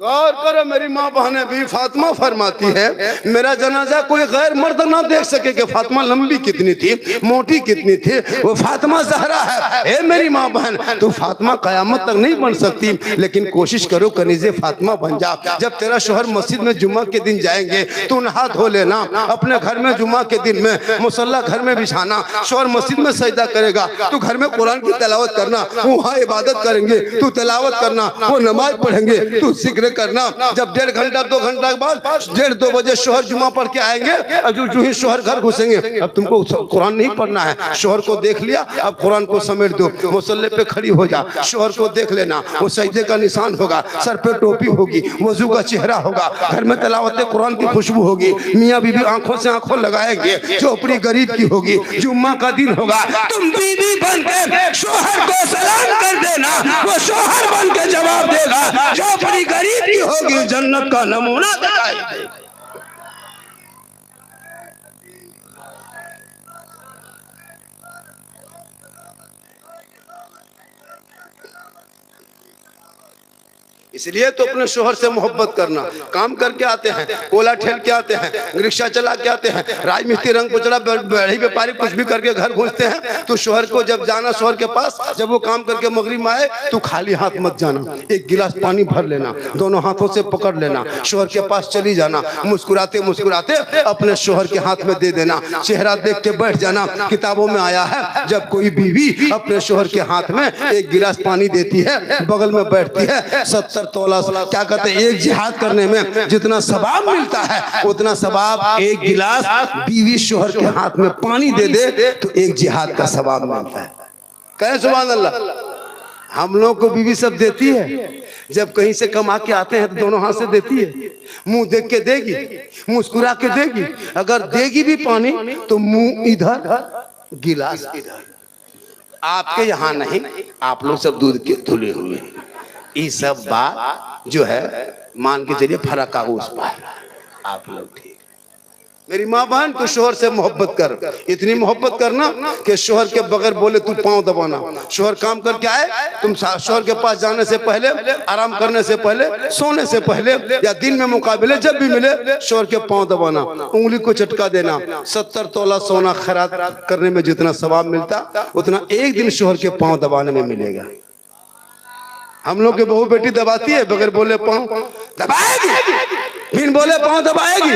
गौर करो, मेरी माँ बहने भी फातिमा फरमाती है मेरा जनाजा कोई गैर मर्द ना देख सके कि फातिमा लंबी कितनी थी, मोटी कितनी थी, वो फातिमा जहरा है। ए मेरी माँ बहन, तू फातिमा कयामत तक नहीं बन सकती, लेकिन कोशिश करो कनीज़े फातिमा बन जा। जब तेरा शोहर मस्जिद में जुम्मा के दिन जाएंगे, तू नहा धो लेना, अपने घर में जुम्मा के दिन में मुसल्ला घर में बिछाना, शोहर मस्जिद में सजदा करेगा, तू घर में कुरान की तिलावत करना, वो वहाँ इबादत करेंगे, तू तिलावत करना, वो नमाज पढ़ेंगे, तू जिक्र करना। जब 1.5 घंटा 2 घंटा के बाद 1:30-2 बजे शोहर जुम्मा पढ़ के आएंगे, अब जो ही शोहर घर घुसेंगे, अब तुमको कुरान नहीं पढ़ना है, शोहर को देख लिया, अब कुरान को समेट दो, मुसल्ले पे खड़ी हो जा, शोहर को देख लेना, वो सजदे का निशान होगा, सर पे टोपी होगी, वजू का चेहरा होगा, घर में तिलावत कुरान की खुशबू होगी, मियाँ बीबी आंखों से आंखों लगाएंगे, झोपड़ी गरीब की होगी, जुम्मा का दिन होगा, तुम बीबी बन के शोहर को सलाम कर देना, वो शोहर बन के जवाब देगा, झोपड़ी गरीब की होगी, जन्नत का नमूना दिखाई देगा। इसलिए तो अपने शोहर से मोहब्बत करना। काम करके आते हैं, कोला ठेल के आते हैं, रिक्शा चला के आते हैं, राजमिस्त्री रंग पुचड़ा बड़ी व्यापारी कुछ भी करके घर घुसते हैं, तो शोहर को जब जाना शोहर के पास, जब वो काम करके मगरिब में आए, तो खाली हाथ मत जाना, एक गिलास पानी भर लेना, दोनों हाथों से पकड़ लेना, शोहर के पास चली जाना, मुस्कुराते मुस्कुराते अपने शोहर के हाथ में दे देना, चेहरा देख के बैठ जाना। किताबों में आया है जब कोई बीवी अपने शोहर के हाथ में एक गिलास पानी देती है, बगल में बैठती है, 70 तोला, क्या कहते हैं, एक जिहाद करने में जितना सवाब मिलता है, उतना सवाब एक गिलास बीवी शोहर के हाथ में पानी दे दे तो एक जिहाद का सवाब मिलता है। कहे सुभान अल्लाह। हम लोग को बीवी सब देती है, जब कहीं से कमा के आते हैं तो दोनों हाथ से देती है, मुंह देख के देगी, मुस्कुरा के देगी, अगर देगी भी पानी तो मुंह इधर गिलास इधर। आपके यहाँ नहीं, आप लोग सब दूध के धुले हुए, ये सब बात जो है मान के चलिए फर्क आ उस पार, आप लोग ठीक। मेरी माँ बहन, तू शोहर से मोहब्बत कर, इतनी मोहब्बत करना कि शोहर के बगैर बोले तू पांव दबाना। शोहर काम करके आए, तुम शोहर के पास जाने से पहले, आराम करने से पहले, सोने से पहले या दिन में मुकाबले जब भी मिले, शोहर के पांव दबाना, उंगली को चटका देना। 70 तोला सोना खैरात करने में जितना सवाब मिलता, उतना एक दिन शोहर के पांव दबाने में मिलेगा। हम लोग के बहू बेटी दबाती है, बगैर बोले पांव दबाएगी, बिन बोले पांव दबाएगी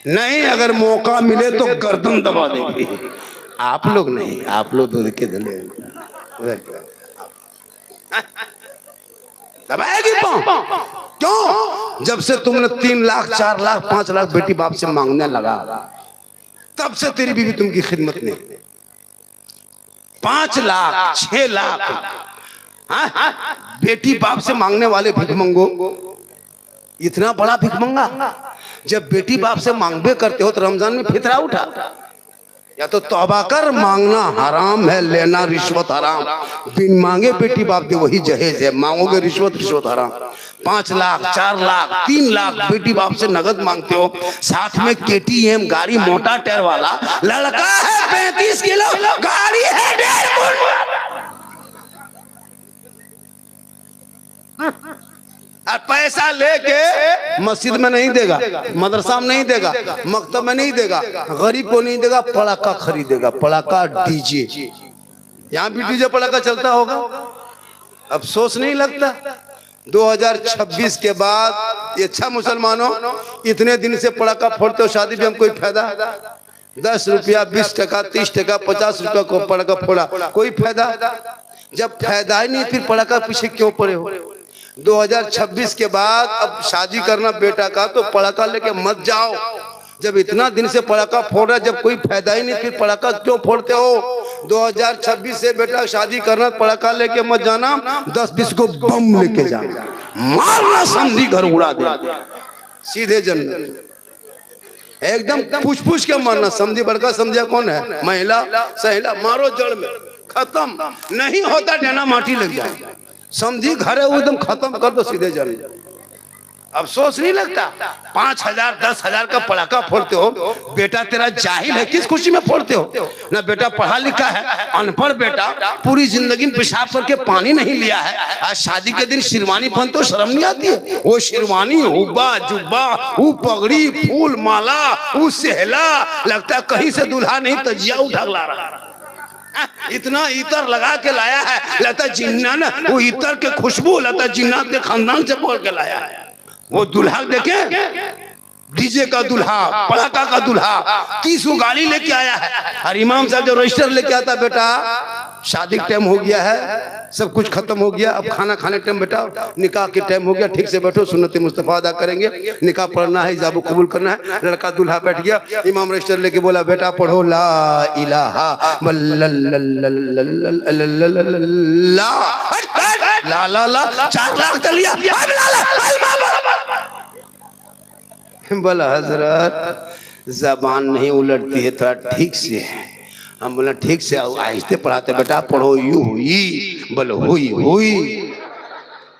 नहीं, अगर मौका मिले तो गर्दन दबा देगी। आप लोग नहीं, आप लोग दूध के धुले दबाएगी पांव। क्यों? जब से तुमने 3 लाख 4 लाख 5 लाख बेटी बाप से मांगने लगा, तब से तेरी बीवी तुमकी खिदमत नहीं। 5 लाख 6 लाख बेटी बाप से मांगने वाले भिखमंगो, इतना बड़ा भिखमंगा। जब बेटी बाप से मांगबे करते हो तो रमजान में फितरा उठा, या तो तौबा कर, मांगना हराम है, लेना रिश्वत हराम। बिन मांगे बेटी बाप दे वही जहेज है, मांगोगे रिश्वत, रिश्वत हराम। 5 लाख 4 लाख 3 लाख बेटी बाप से नगद मांगते हो, साथ में KTM गाड़ी, मोटा टायर वाला, लड़का है 35 किलो, गाड़ी है 1.5 और पैसा लेके मस्जिद में नहीं देगा, मदरसा में नहीं देगा, मकतब में नहीं देगा, गरीब को नहीं देगा, पड़ाका खरीदेगा, पड़ाका डीजे। यहाँ भी डीजे पड़ाका चलता होगा, अफसोस नहीं लगता? 2026 के बाद ये अच्छा मुसलमानों, इतने दिन से पड़ाका फोड़ते हो, शादी भी हम कोई फायदा? 10 रुपया 20 टका 30 टका 50 रुपया को पड़ाका फोड़ा, कोई फायदा? जब फायदा ही नहीं, फिर पड़ाका पीछे क्यों पड़े हो? 2026 के बाद अब शादी करना बेटा का, तो पड़ाका लेके मत जाओ। जब इतना दिन से पड़ाका फोड़ रहा, जब कोई फायदा ही नहीं, फिर पड़ाका क्यों फोड़ते हो? 2026 से बेटा शादी करना, पड़ाका लेके मत जाना, 10-20 को बम लेके जाना, मारना, समझी घर उड़ा दे, सीधे जन्नत। एकदम पूछ के मारना। समझी बड़का समझिया कौन है? महिला सहेला, मारो जड़ में, खत्म। नहीं होता डेना माटी लग जाए, समझी घर है वो एकदम खत्म कर दो, सीधे जल। अफसोस नहीं लगता? 5,000 10,000 का पटाखा फोड़ते हो, बेटा तेरा जाहिल है, किस खुशी में फोड़ते हो? ना बेटा पढ़ा लिखा है, अनपढ़ बेटा, पूरी जिंदगी में पेशाब करके पानी नहीं लिया है, आज शादी के दिन शेरवानी पहन तो शर्म नहीं आती है? वो शेरवानी, हुब्बा जुब्बा, वो पगड़ी, फूल माला, वो सेहला, लगता है कहीं से दूल्हा नहीं तजिया उठा ला रहा, इतना इतर लगा के लाया है, लगता जिन्ना ना वो इतर के खुशबू, लगता जिन्नात के खानदान से बोल के लाया है। वो दूल्हा देखे, डीजे का दूल्हा, पटाखा का दूल्हा, 30 गाड़ी लेके आया है। और इमाम साहब जो रजिस्टर लेके आता, बेटा शादी का टाइम हो गया है, सब कुछ खत्म हो गया, अब खाना खाने टाइम, बेटा निकाह के टाइम हो गया, ठीक से बैठो, सुन्नत मुस्तफा अदा करेंगे, निकाह पढ़ना है, हिजाब कबूल करना है। लड़का दूल्हा बैठ गया, इमाम रजिस्टर लेके बोला, बेटा पढ़ो ला इलाहा ला ला ला 4 लाख तलिया बोला हजरत जबान नहीं उलटती है, थोड़ा ठीक से है। हम बोला ठीक से आहिस्ते पढ़ाते, बेटा पढ़ो यू हुई, बोलो हुई हुई,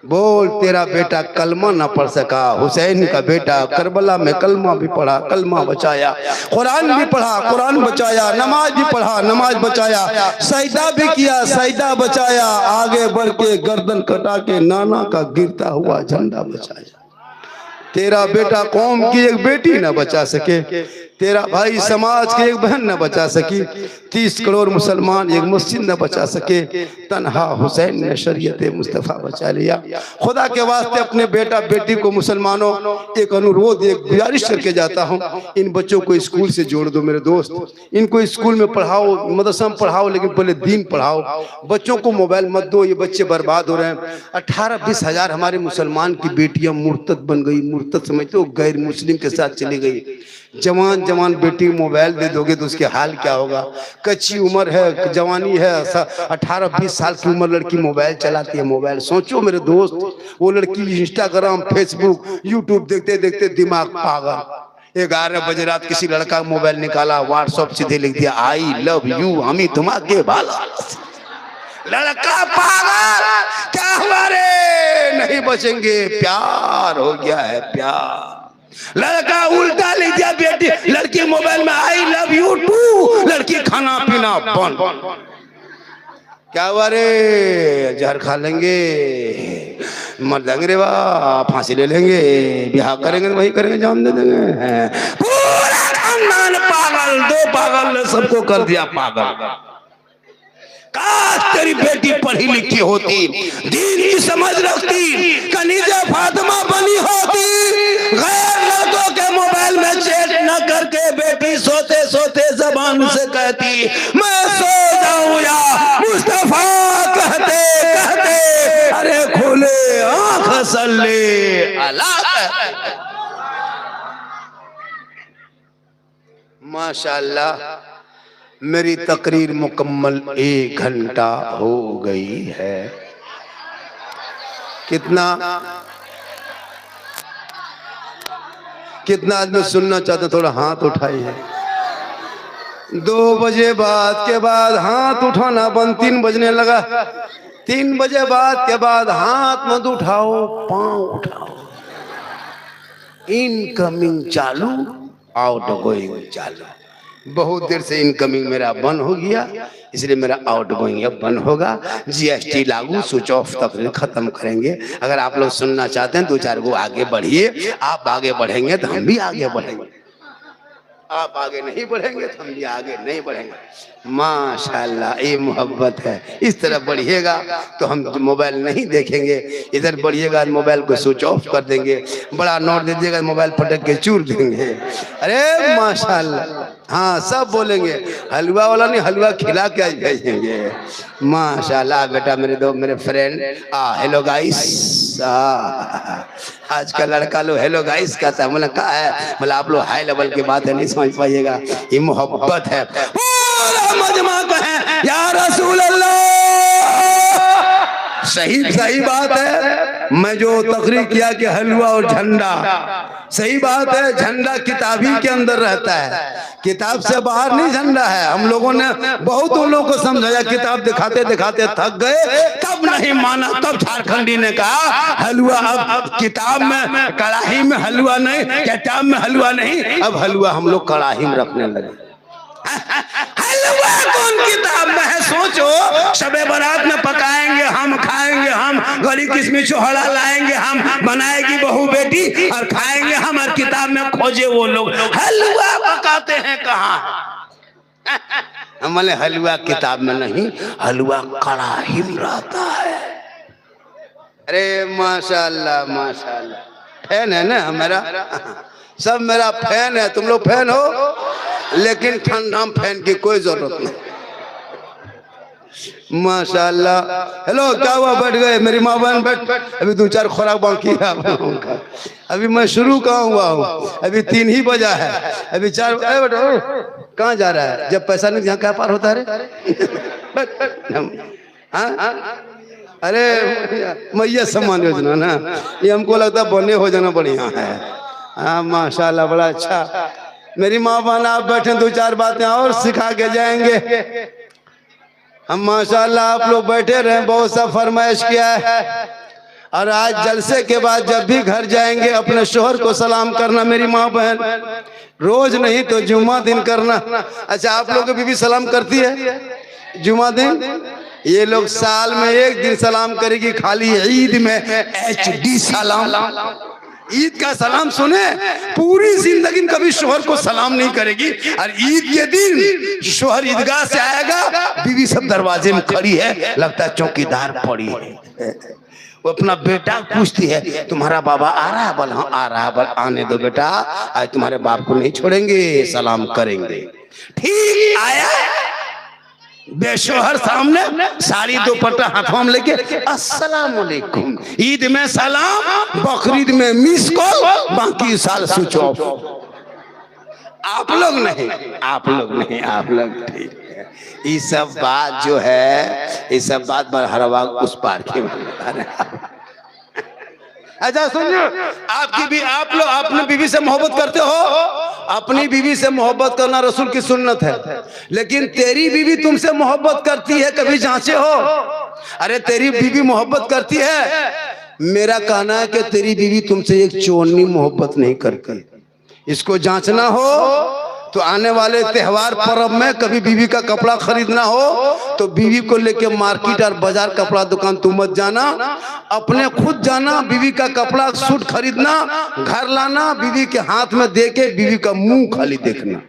बोल तेरा बेटा कलमा ना पढ़ सका, हुसैन का बेटा करबला में कलमा भी पढ़ा, कलमा बचाया, कुरान भी पढ़ा, कुरान बचाया, नमाज भी पढ़ा, नमाज बचाया, सजदा भी किया, सजदा बचाया, आगे बढ़ के गर्दन कटा के नाना का गिरता हुआ झंडा बचाया। तेरा बेटा कौम की एक बेटी न बचा सके, तेरा भाई समाज की एक बहन न बचा सकी, 30 करोड़ मुसलमान एक मस्जिद न बचा सके, तन्हा हुसैन ने शरीयत मुस्तफ़ा बचा लिया। खुदा के वास्ते अपने बेटा बेटी को, मुसलमानों, एक अनुरोध, एक गुजारिश करके जाता हूँ, इन बच्चों को स्कूल से जोड़ दो मेरे दोस्त, इनको स्कूल में पढ़ाओ, मदरसा में पढ़ाओ, लेकिन पहले दीन पढ़ाओ, बच्चों को मोबाइल मत दो, ये बच्चे बर्बाद हो रहे हैं। 18-20 हजार हमारे मुसलमान की बेटियां मुर्तद बन गई, मुर्तद समझते हो, गैर मुस्लिम के साथ चली गई। जवान जवान बेटी मोबाइल दे दोगे तो उसके हाल क्या होगा? कच्ची उम्र है, जवानी है, 18-20 साल की उम्र लड़की मोबाइल चलाती है। मोबाइल सोचो मेरे दोस्त, वो लड़की इंस्टाग्राम, फेसबुक, यूट्यूब देखते देखते दिमाग पागल। 11 बजे रात किसी लड़का मोबाइल निकाला, व्हाट्सएप सीधे लिख दिया आई लव यू, हमी तुम्हारे भाला। लड़का पागल, क्या हमारे नहीं बचेंगे, प्यार हो गया है प्यार। लड़का उल्टा लिख दिया, बेटी लड़की मोबाइल में आई लव यू टू, लड़की खाना पीना बंद। क्या हुआ रे? जहर खा लेंगे, मर जाएंगे रे, वाह फांसी ले लेंगे, ब्याह करेंगे वही करेंगे, जान दे देंगे। पूरा खानदान पागल, 2 पागल ने सबको कर दिया पागल। काश तेरी बेटी पढ़ी लिखी होती, दीन की समझ रखती, कनीजा फातिमा बनी होती, गैर लड़कों के मोबाइल में चैट न करके बेटी सोते सोते जबान से कहती मैं सो जाऊं या मुस्तफा कहते कहते अरे खोले आंख सल्ले अला। माशाअल्लाह, मेरी तकरीर मुकम्मल 1 घंटा हो गई है। कितना आदमी सुनना चाहते, थोड़ा हाथ उठाइए। 2 बजे बाद के बाद हाथ उठाना बंद, 3 बजने लगा, 3 बजे बाद के बाद हाथ मत उठाओ, पांव उठाओ। इनकमिंग चालू, आउटगोइंग चालू। बहुत देर से इनकमिंग मेरा बंद हो गया, इसलिए मेरा आउटगोइंग अब बंद होगा। जीएसटी लागू, स्विच ऑफ तकरीर खत्म करेंगे। अगर आप लोग सुनना चाहते हैं 2-4 को आगे बढ़िए, आप आगे बढ़ेंगे तो हम भी आगे बढ़ेंगे, आप आगे नहीं बढ़ेंगे तो हम भी आगे नहीं बढ़ेंगे। माशाल्लाह, ये मोहब्बत है। इस तरह बढ़िएगा तो हम मोबाइल नहीं देखेंगे, इधर बढ़िएगा मोबाइल को स्विच ऑफ कर देंगे, बड़ा नोट दे दीजिएगा मोबाइल पटक के चूर देंगे। अरे माशाल्लाह, हाँ सब बोलेंगे, हलवा वाला नहीं हलवा खिला के भेजेंगे। माशाल्लाह बेटा, मेरे फ्रेंड हेलो गाइस, आज का लड़का लो हेलो गाइस कहता है। बोला क्या है? बोला आप लोग हाई लेवल की बातें नहीं समझ पाइएगा, ये मोहब्बत है। पूरा मजमा कहे या रसूल अल्लाह। सही बात है। मैं जो तकरीर किया कि हलवा और झंडा, सही बात है, झंडा किताब ही के अंदर रहता है, किताब से बाहर नहीं झंडा है। हम लोगों ने बहुत उन लोगों को समझाया, किताब दिखाते दिखाते थक गए, तब नहीं माना। तब झारखंडी ने कहा हलवा, अब किताब में कड़ाही में हलवा नहीं, किताब में हलवा नहीं, अब हलवा हम लोग कड़ाही में रखने लगे। हलवा कौन किताब में है? सोचो, शबे बारात में पकाएंगे हम, खाएंगे हम, गली किस्मी चोहड़ा लाएंगे हम, बनाएगी बहू बेटी और खाएंगे हम, और किताब में खोजे वो लोग। हलवा पकाते हैं कहाँ? हमने हलवा किताब में नहीं, हलवा कड़ाही में रहता है। अरे माशाल्लाह माशाल्लाह, फैन है ना हमारा, सब मेरा फैन है। तुम लोग फैन हो, लेकिन ठंडा में फैन की कोई जरूरत नहीं। माशाल्लाह। हेलो, क्या हुआ? बैठ गए? मेरी माँ बहन बैठ, अभी 2-4 खुराक बाकी है। अभी मैं शुरू कहाँ हुआ हूँ, अभी 3 ही बजा है, अभी 4। कहाँ जा रहा है? जब पैसा नहीं यहाँ क्या पार होता है? अरे मैया सम्मान योजना ना, ये हमको लगता है बने हो जाना बढ़िया है। हाँ माशाल्लाह, बड़ा अच्छा। मेरी माँ बहन आप बैठे, 2-4 बातें और सिखा के जाएंगे हम। माशाल्लाह आप लोग बैठे रहे, बहुत सा फरमाइश किया है। और आज जलसे के बाद जब भी घर जाएंगे अपने शोहर को सलाम करना, मेरी माँ बहन, रोज नहीं तो जुम्मा दिन करना। अच्छा, आप लोग की बीवी सलाम करती है जुम्मा दिन? ये लोग साल में 1 दिन सलाम करेगी, खाली ईद में HD सलाम। ईद का सलाम सुने, पूरी जिंदगी कभी शोहर को सलाम नहीं करेगी। और ईद के दिन शोहर ईदगाह से आएगा, बीवी सब दरवाजे में खड़ी है, लगता है चौकीदार पड़ी है। वो अपना बेटा पूछती है, तुम्हारा बाबा आ रहा है? बोल हाँ आ रहा है। बोल आने दो बेटा, आज तुम्हारे बाप को नहीं छोड़ेंगे, सलाम करेंगे। ठीक आया, बेशोहर सामने, साड़ी दुपट्टा हाथों में लेके अस्सलाम वालेकुम। ईद में सलाम, बकरीद में मिस कॉल, बाकी साल स्विच ऑफ। आप लोग नहीं, आप लोग नहीं, आप लोग ठीक है। ये सब बात जो है, ये सब बात हरवा उस पार के। अच्छा सुनिए, आपकी भी, आप लोग अपनी बीवी से मोहब्बत करते हो? अपनी बीवी से मोहब्बत करना रसूल की सुन्नत है, लेकिन तेरी बीवी तुमसे मोहब्बत करती है, कभी जांचे हो? अरे तेरी बीवी मोहब्बत करती है, मेरा कहना है कि तेरी बीवी तुमसे एक चोरनी मोहब्बत नहीं करती। इसको जांचना हो तो आने वाले त्योहार पर्व में कभी बीवी का कपड़ा खरीदना हो तो बीवी को लेके मार्केट और बाजार कपड़ा दुकान तुम मत जाना, अपने खुद जाना, बीवी का कपड़ा सूट खरीदना, घर लाना, बीवी के हाथ में दे के बीवी का मुंह खाली देखना।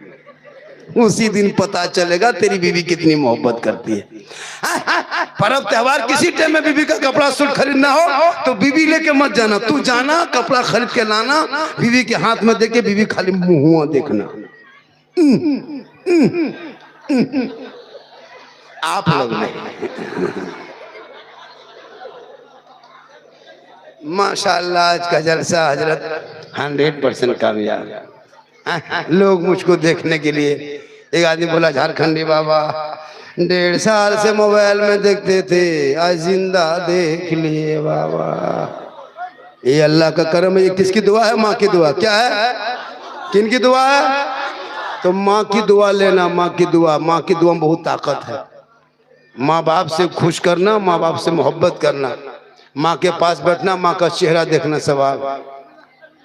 उसी दिन पता चलेगा तेरी बीवी कितनी मोहब्बत करती है। पर्व त्योहार किसी टाइम में बीवी का कपड़ा सूट खरीदना हो तो बीवी लेके मत जाना, तू जाना, कपड़ा खरीद के लाना, बीवी के हाथ में दे के बीवी खाली मुंह देखना। आप लोग नहीं। माशाल्लाह आज का जलसा हजरत 100% कामयाब। लोग मुझको देखने के लिए, एक आदमी बोला झारखंडी बाबा 1.5 साल से मोबाइल में देखते थे, आज जिंदा देख लिए बाबा। ये अल्लाह का करम है। ये किसकी दुआ है? माँ की दुआ। क्या है? किन की दुआ है? तो माँ की दुआ लेना, माँ की दुआ। माँ की दुआ में बहुत ताकत है। माँ बाप से खुश करना, माँ बाप से मोहब्बत करना, माँ के पास बैठना, माँ का चेहरा देखना सवाब।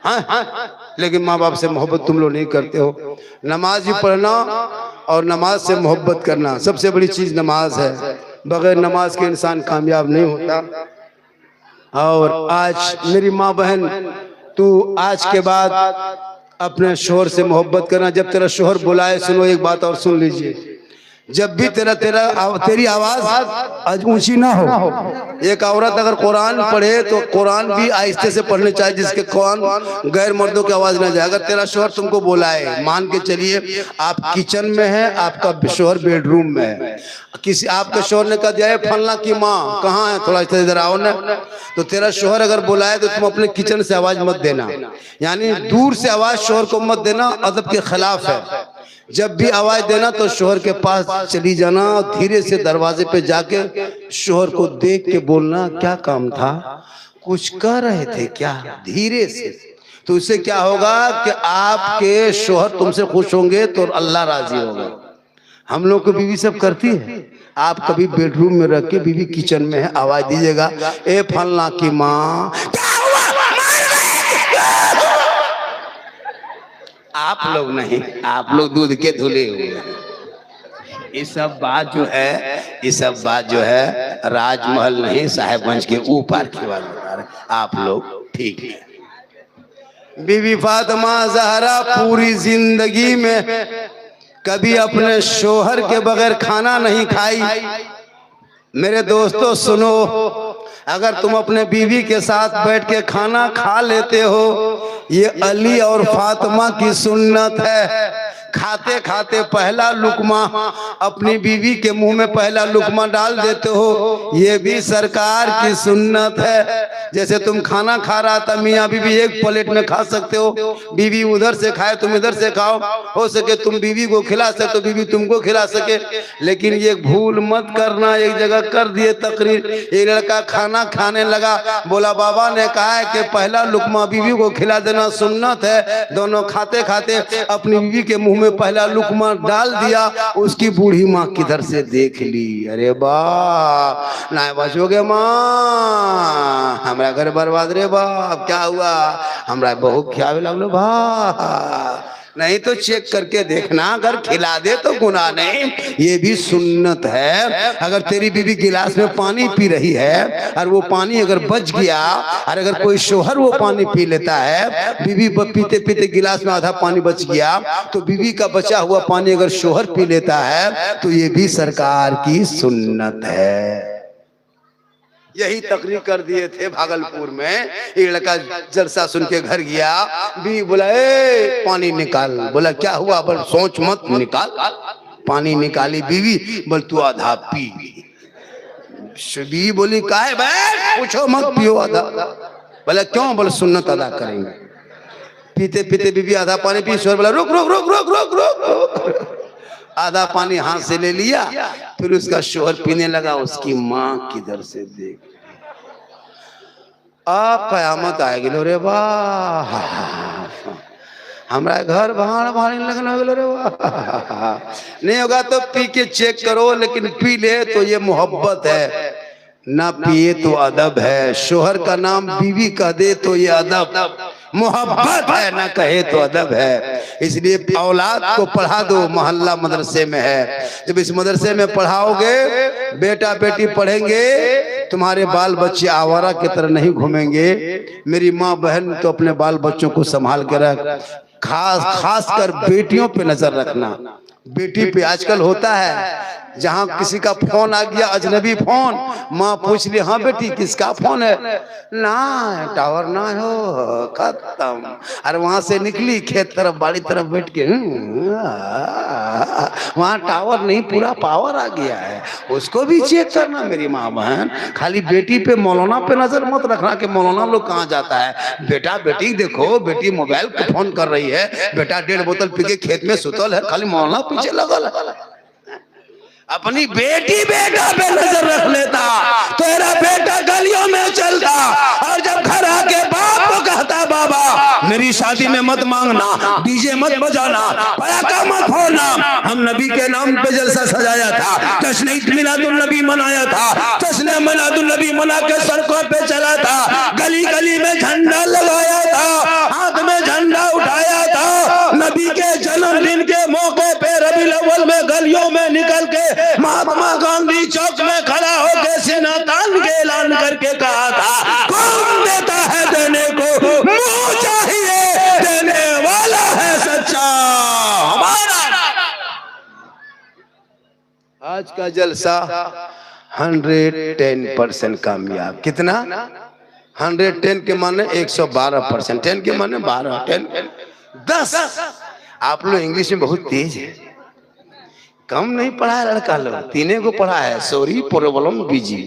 हाँ, लेकिन माँ बाप से मोहब्बत तुम लोग नहीं करते हो। नमाज ही पढ़ना और नमाज से मोहब्बत करना, सबसे बड़ी चीज नमाज है। बगैर नमाज के इंसान कामयाब नहीं होता। और आज मेरी माँ बहन, तू आज के बाद अपने शोहर से मोहब्बत करना। जब तेरा शोहर बुलाए, सुनो एक बात और सुन लीजिए, जब भी तेरी आवाज ऊंची ना हो। एक औरत अगर कुरान पढ़े तो कुरान भी आहिस्ते से पढ़ने चाहिए, जिसके कुरान गैर मर्दों की आवाज ना जाए। अगर तेरा शोहर तुमको बुलाए, मान के चलिए आप किचन में है, आपका शोहर बेडरूम में है, किसी आपके शोहर ने कह दिया फलना की माँ कहाँ है, थोड़ा इधर आओ ना, तो तेरा शोहर अगर बुलाए तो तुम अपने किचन से आवाज मत देना, यानी दूर से आवाज शोहर को मत देना, अदब के खिलाफ है। जब भी आवाज देना तो शोहर के पास चली जाना, धीरे से दरवाजे पे जाके शोहर को देख के बोलना, क्या काम था, कुछ कह रहे थे क्या, धीरे से। तो उससे क्या होगा कि आपके शोहर तुमसे खुश होंगे तो अल्लाह राजी होगा। हम लोग को बीवी सब करती है। आप कभी बेडरूम में रख के बीवी किचन में है, आवाज दीजिएगा, ए फलना की माँ क्या हुआ? आप लोग नहीं, आप लोग दूध के धुले हुए हैं। ये सब बात जो है, ये सब बात जो है राजमहल नहीं साहेबगंज के ऊपर की बात बता रहे। आप लोग ठीक है। बीवी फातिमा ज़हरा पूरी जिंदगी में कभी अपने शोहर के बगैर खाना नहीं खाई। मेरे दोस्तों सुनो, अगर तुम अपने बीवी के साथ बैठ के खाना खा लेते हो, ये अली और फातिमा की सुन्नत है। खाते खाते पहला लुकमा अपनी बीवी के मुंह में पहला लुकमा डाल देते हो, ये भी सरकार की सुन्नत है। जैसे तुम खाना खा रहा था, मियाँ बीवी एक प्लेट में खा सकते हो, बीवी उधर से खाए तुम इधर से खाओ, हो सके तुम बीवी को खिला सके तो बीवी तुमको खिला सके। लेकिन ये भूल मत करना, एक जगह कर दिए तकरीर, एक लड़का खाना खाने लगा, बोला बाबा ने कहा है कि पहला लुकमा बीवी को खिला देना सुन्नत है। दोनों खाते खाते अपनी बीवी के मुंह में पहला लुकमा डाल दिया, उसकी बूढ़ी माँ किधर से देख ली, अरे वाह ना बचोगे माँ, हमारा घर बर्बाद रे बाप, क्या हुआ हमारा बहू क्या लगलो भा, नहीं तो चेक करके देखना, अगर खिला दे तो गुनाह नहीं, ये भी सुन्नत है। अगर तेरी बीवी गिलास में पानी पी रही है और वो पानी अगर बच गया, और अगर कोई शोहर वो पानी पी लेता है, बीवी पीते पीते गिलास में आधा पानी बच गया, तो बीवी का बचा हुआ पानी अगर शोहर पी लेता है तो ये भी सरकार की सुन्नत है। यही तकरीर कर दिए थे भागलपुर में। एक लड़का जलसा सुन के घर गया, बीवी बोला ए पानी निकाल, बोला क्या हुआ, बोल सोच मत निकाल। पानी निकाली बीवी, बोल तू आधा पी। बीवी बोली काहे बैठ, पूछो मत पियो आधा। बोला क्यों, बोले सुन्नत अदा करेंगे। पीते पीते बीवी आधा पानी पी, शोहर बोला रुक रुक रुक रुक रुक रुक, आधा पानी हाथ से ले लिया, फिर उसका शोहर पीने लगा, उसकी माँ किधर से देख, कयामत आएगी रे वाह, हमारा घर भाड़ भाड़े लगने लगे रे वाह। नहीं होगा तो पी के चेक करो, लेकिन पी ले तो ये मोहब्बत है, ना पिए तो अदब है। शोहर का नाम बीवी कह दे तो ये अदब मोहब्बत है, ना कहे तो अदब है। इसलिए औलाद को पढ़ा दो, मोहल्ला मदरसे में है, जब इस मदरसे में पढ़ाओगे, बेटा बेटी पढ़ेंगे, तुम्हारे बाल बच्चे आवारा की तरह नहीं घूमेंगे। मेरी माँ बहन तो अपने बाल बच्चों को संभाल के रख, खास कर बेटियों पे नजर रखना। बेटी पे आजकल होता है, जहाँ किसी का फोन आ गया, अजनबी फोन, माँ पूछ ली हाँ बेटी किसका फोन है, ना टावर ना हो, खत्म। अरे वहां से निकली खेत तरफ बाड़ी तरफ बैठ के, वहां टावर नहीं पूरा पावर आ गया है, उसको भी चेक करना। मेरी माँ बहन खाली बेटी पे मौलाना पे नजर मत रखना कि मौलाना लोग कहाँ जाता है। बेटा बेटी देखो, बेटी मोबाइल पे फोन कर रही है, बेटा 1.5 बोतल पी के खेत में सुतल है, खाली मौलाना पीछे लगल है। अपनी बेटी बेटा पे नजर रख लेता, तेरा बेटा गलियों में चलता, और जब घर आके बाप को कहता बाबा मेरी शादी में मत मांगना, डीजे मत बजाना, पटाखा मत फोड़ना, हम नबी के नाम पे जलसा सजाया था, जश्न मिलादुन नबी मनाया था, जश्न मिलादुन नबी मना के सड़कों पे चला था, गली गली में झंडा लगाया था, हाथ में झंडा उठाया था, नबी के जन्मदिन के मौके पे रबीउल अव्वल में गलियों में निकल के महात्मा गांधी चौक में खड़ा होकर सीना तान के ऐलान करके कहा था, कौन देता है देने को, मुंह चाहिए देने वाला है सच्चा हमारा। आज का जलसा 110% कामयाब। कितना 110 के माने 112%, 10 के माने 12, 10। आप लोग इंग्लिश में बहुत तेज है, कम नहीं पढ़ा है लड़का लोग, 3 को पढ़ा है, सॉरी प्रॉब्लम बीजी,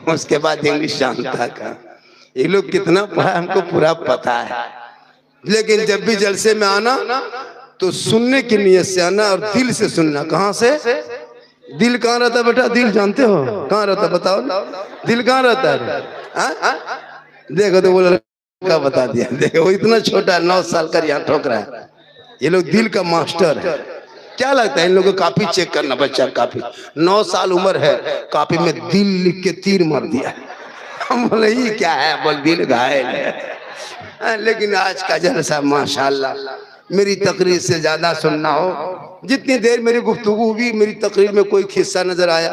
उसके बाद इंग्लिश जानता का। ये लोग कितना पढ़ा हमको पूरा पता है, लेकिन जब भी जलसे में आना तो सुनने की नियत से आना और दिल से सुनना। कहाँ से? दिल कहाँ रहता है बेटा, दिल जानते हो कहाँ रहता, बताओ दिल कहाँ रहता है? देखो तो बोला का बता दिया। देखो वो इतना छोटा 9 साल का यहाँ ठोक रहा है। ये लोग दिल का मास्टर है। क्या लगता है इन लोगों को? काफी चेक करना, बच्चा काफी 9 साल उम्र है, काफी में दिल लिख के तीर मार दिया। हम बोले ये क्या है? बोल दिल घायल है। लेकिन आज का जलसा माशाल्लाह, मेरी तकरीर से ज्यादा सुनना हो, जितनी देर मेरी गुफ्तगू हुई, मेरी तकरीर में कोई किस्सा नजर आया,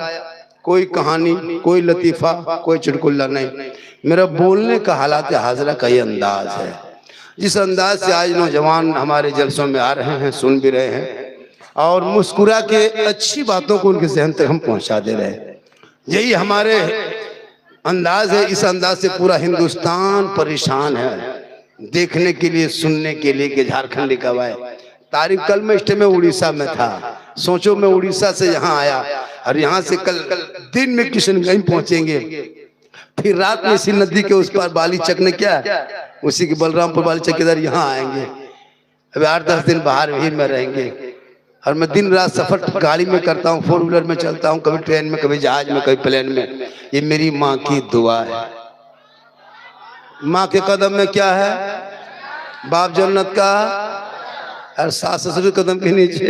कोई कहानी, कोई लतीफा, कोई चुटकुल्ला नहीं। मेरा बोलने का हालात हाजरा का ये अंदाज है, जिस अंदाज से आज नौजवान हमारे जलसों में आ रहे हैं, सुन भी रहे हैं और मुस्कुरा के अच्छी बातों को उनके जहन तक हम पहुंचा दे रहे हैं। यही हमारे अंदाज है। इस अंदाज से पूरा हिंदुस्तान परेशान है देखने के लिए, सुनने के लिए कि झारखंड कब आए। तारीख कल मैं इस में उड़ीसा में था। सोचो मैं उड़ीसा से यहाँ आया और यहाँ से कल दिन में किशनगंज पहुंचेंगे, फिर रात में इसी नदी के उस पार बाली चक ने क्या उसी के बलरामपुर बाली चक इधर यहाँ आएंगे। अभी 8-10 दिन बाहर भी में रहेंगे और मैं दिन रात सफर गाड़ी में करता हूँ, 4 व्हीलर में चलता हूँ, कभी ट्रेन में, कभी जहाज में, कभी प्लेन में। ये मेरी माँ की दुआ है। माँ के कदम में क्या है? बाप जन्नत का और सास ससुर के कदम के नीचे।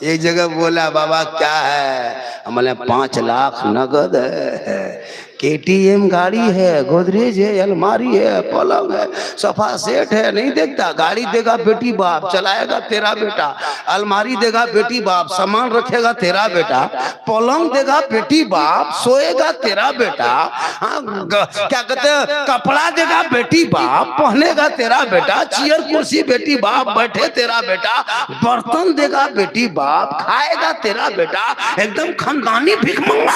एक जगह बोला बाबा क्या है? हमने 5 लाख नगद है, KTM गाड़ी है, गोदरेज है, अलमारी है, पलंग है, सोफा सेट है। नहीं देखता? गाड़ी देगा बेटी बाप, चलाएगा तेरा बेटा। अलमारी देगा बेटी बाप, सामान रखेगा तेरा बेटा। पलंग देगा बेटी बाप, सोएगा तेरा बेटा। हाँ, क्या कहते हैं, कपड़ा देगा बेटी बाप, पहनेगा तेरा बेटा। चेयर कुर्सी बेटी बाप, बैठे तेरा बेटा। बर्तन देगा बेटी बाप, खाएगा तेरा बेटा। एकदम खानदानी भिखमंगा।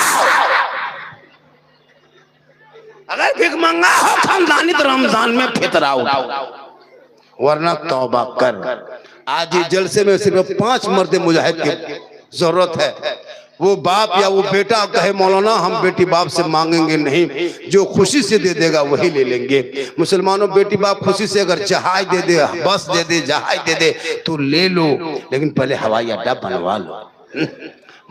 अगर भिख मंगा हो खानदानी तो रमजान में फितरा उठाओ, वरना तौबा कर। आज ये जलसे में सिर्फ 5 मर्द मुजाहिद की जरूरत है। वो बाप या वो बेटा कहे मौलाना हम बेटी बाप से मांगेंगे नहीं, जो खुशी से दे देगा वही ले लेंगे। मुसलमानों, बेटी बाप खुशी से अगर जहाज दे दे, बस दे दे, जहाज दे दे तो ले लो, लेकिन पहले हवाई अड्डा बनवा लो।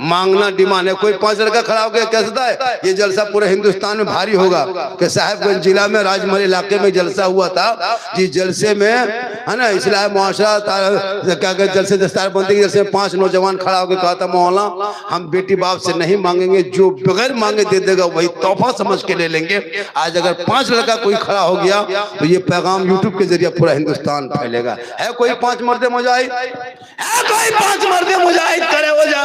मांगना डिमांड है। कोई 5 लड़का खड़ा हो गया कहता है ये जलसा पूरे हिंदुस्तान में भारी होगा। कि साहिबगंज जिला में राजमहल इलाके में जलसा हुआ था। जिस जलसे में है ना इस्लाम मुआशरा क्या कहते जलसे दस्तारबंदी के जलसे में 5 नौजवान खड़ा होकर कहा था मौलाना हम बेटी बाप से नहीं मांगेंगे, जो बगैर मांगे दे देगा वही तोहफा समझ के ले लेंगे। आज अगर 5 लड़का कोई खड़ा हो गया तो ये पैगाम यूट्यूब के जरिए पूरा हिंदुस्तान फैलेगा। है कोई 5 मर्द मुजाहिद? है कोई 5 मर्द मुजाहिद? करे हो जा।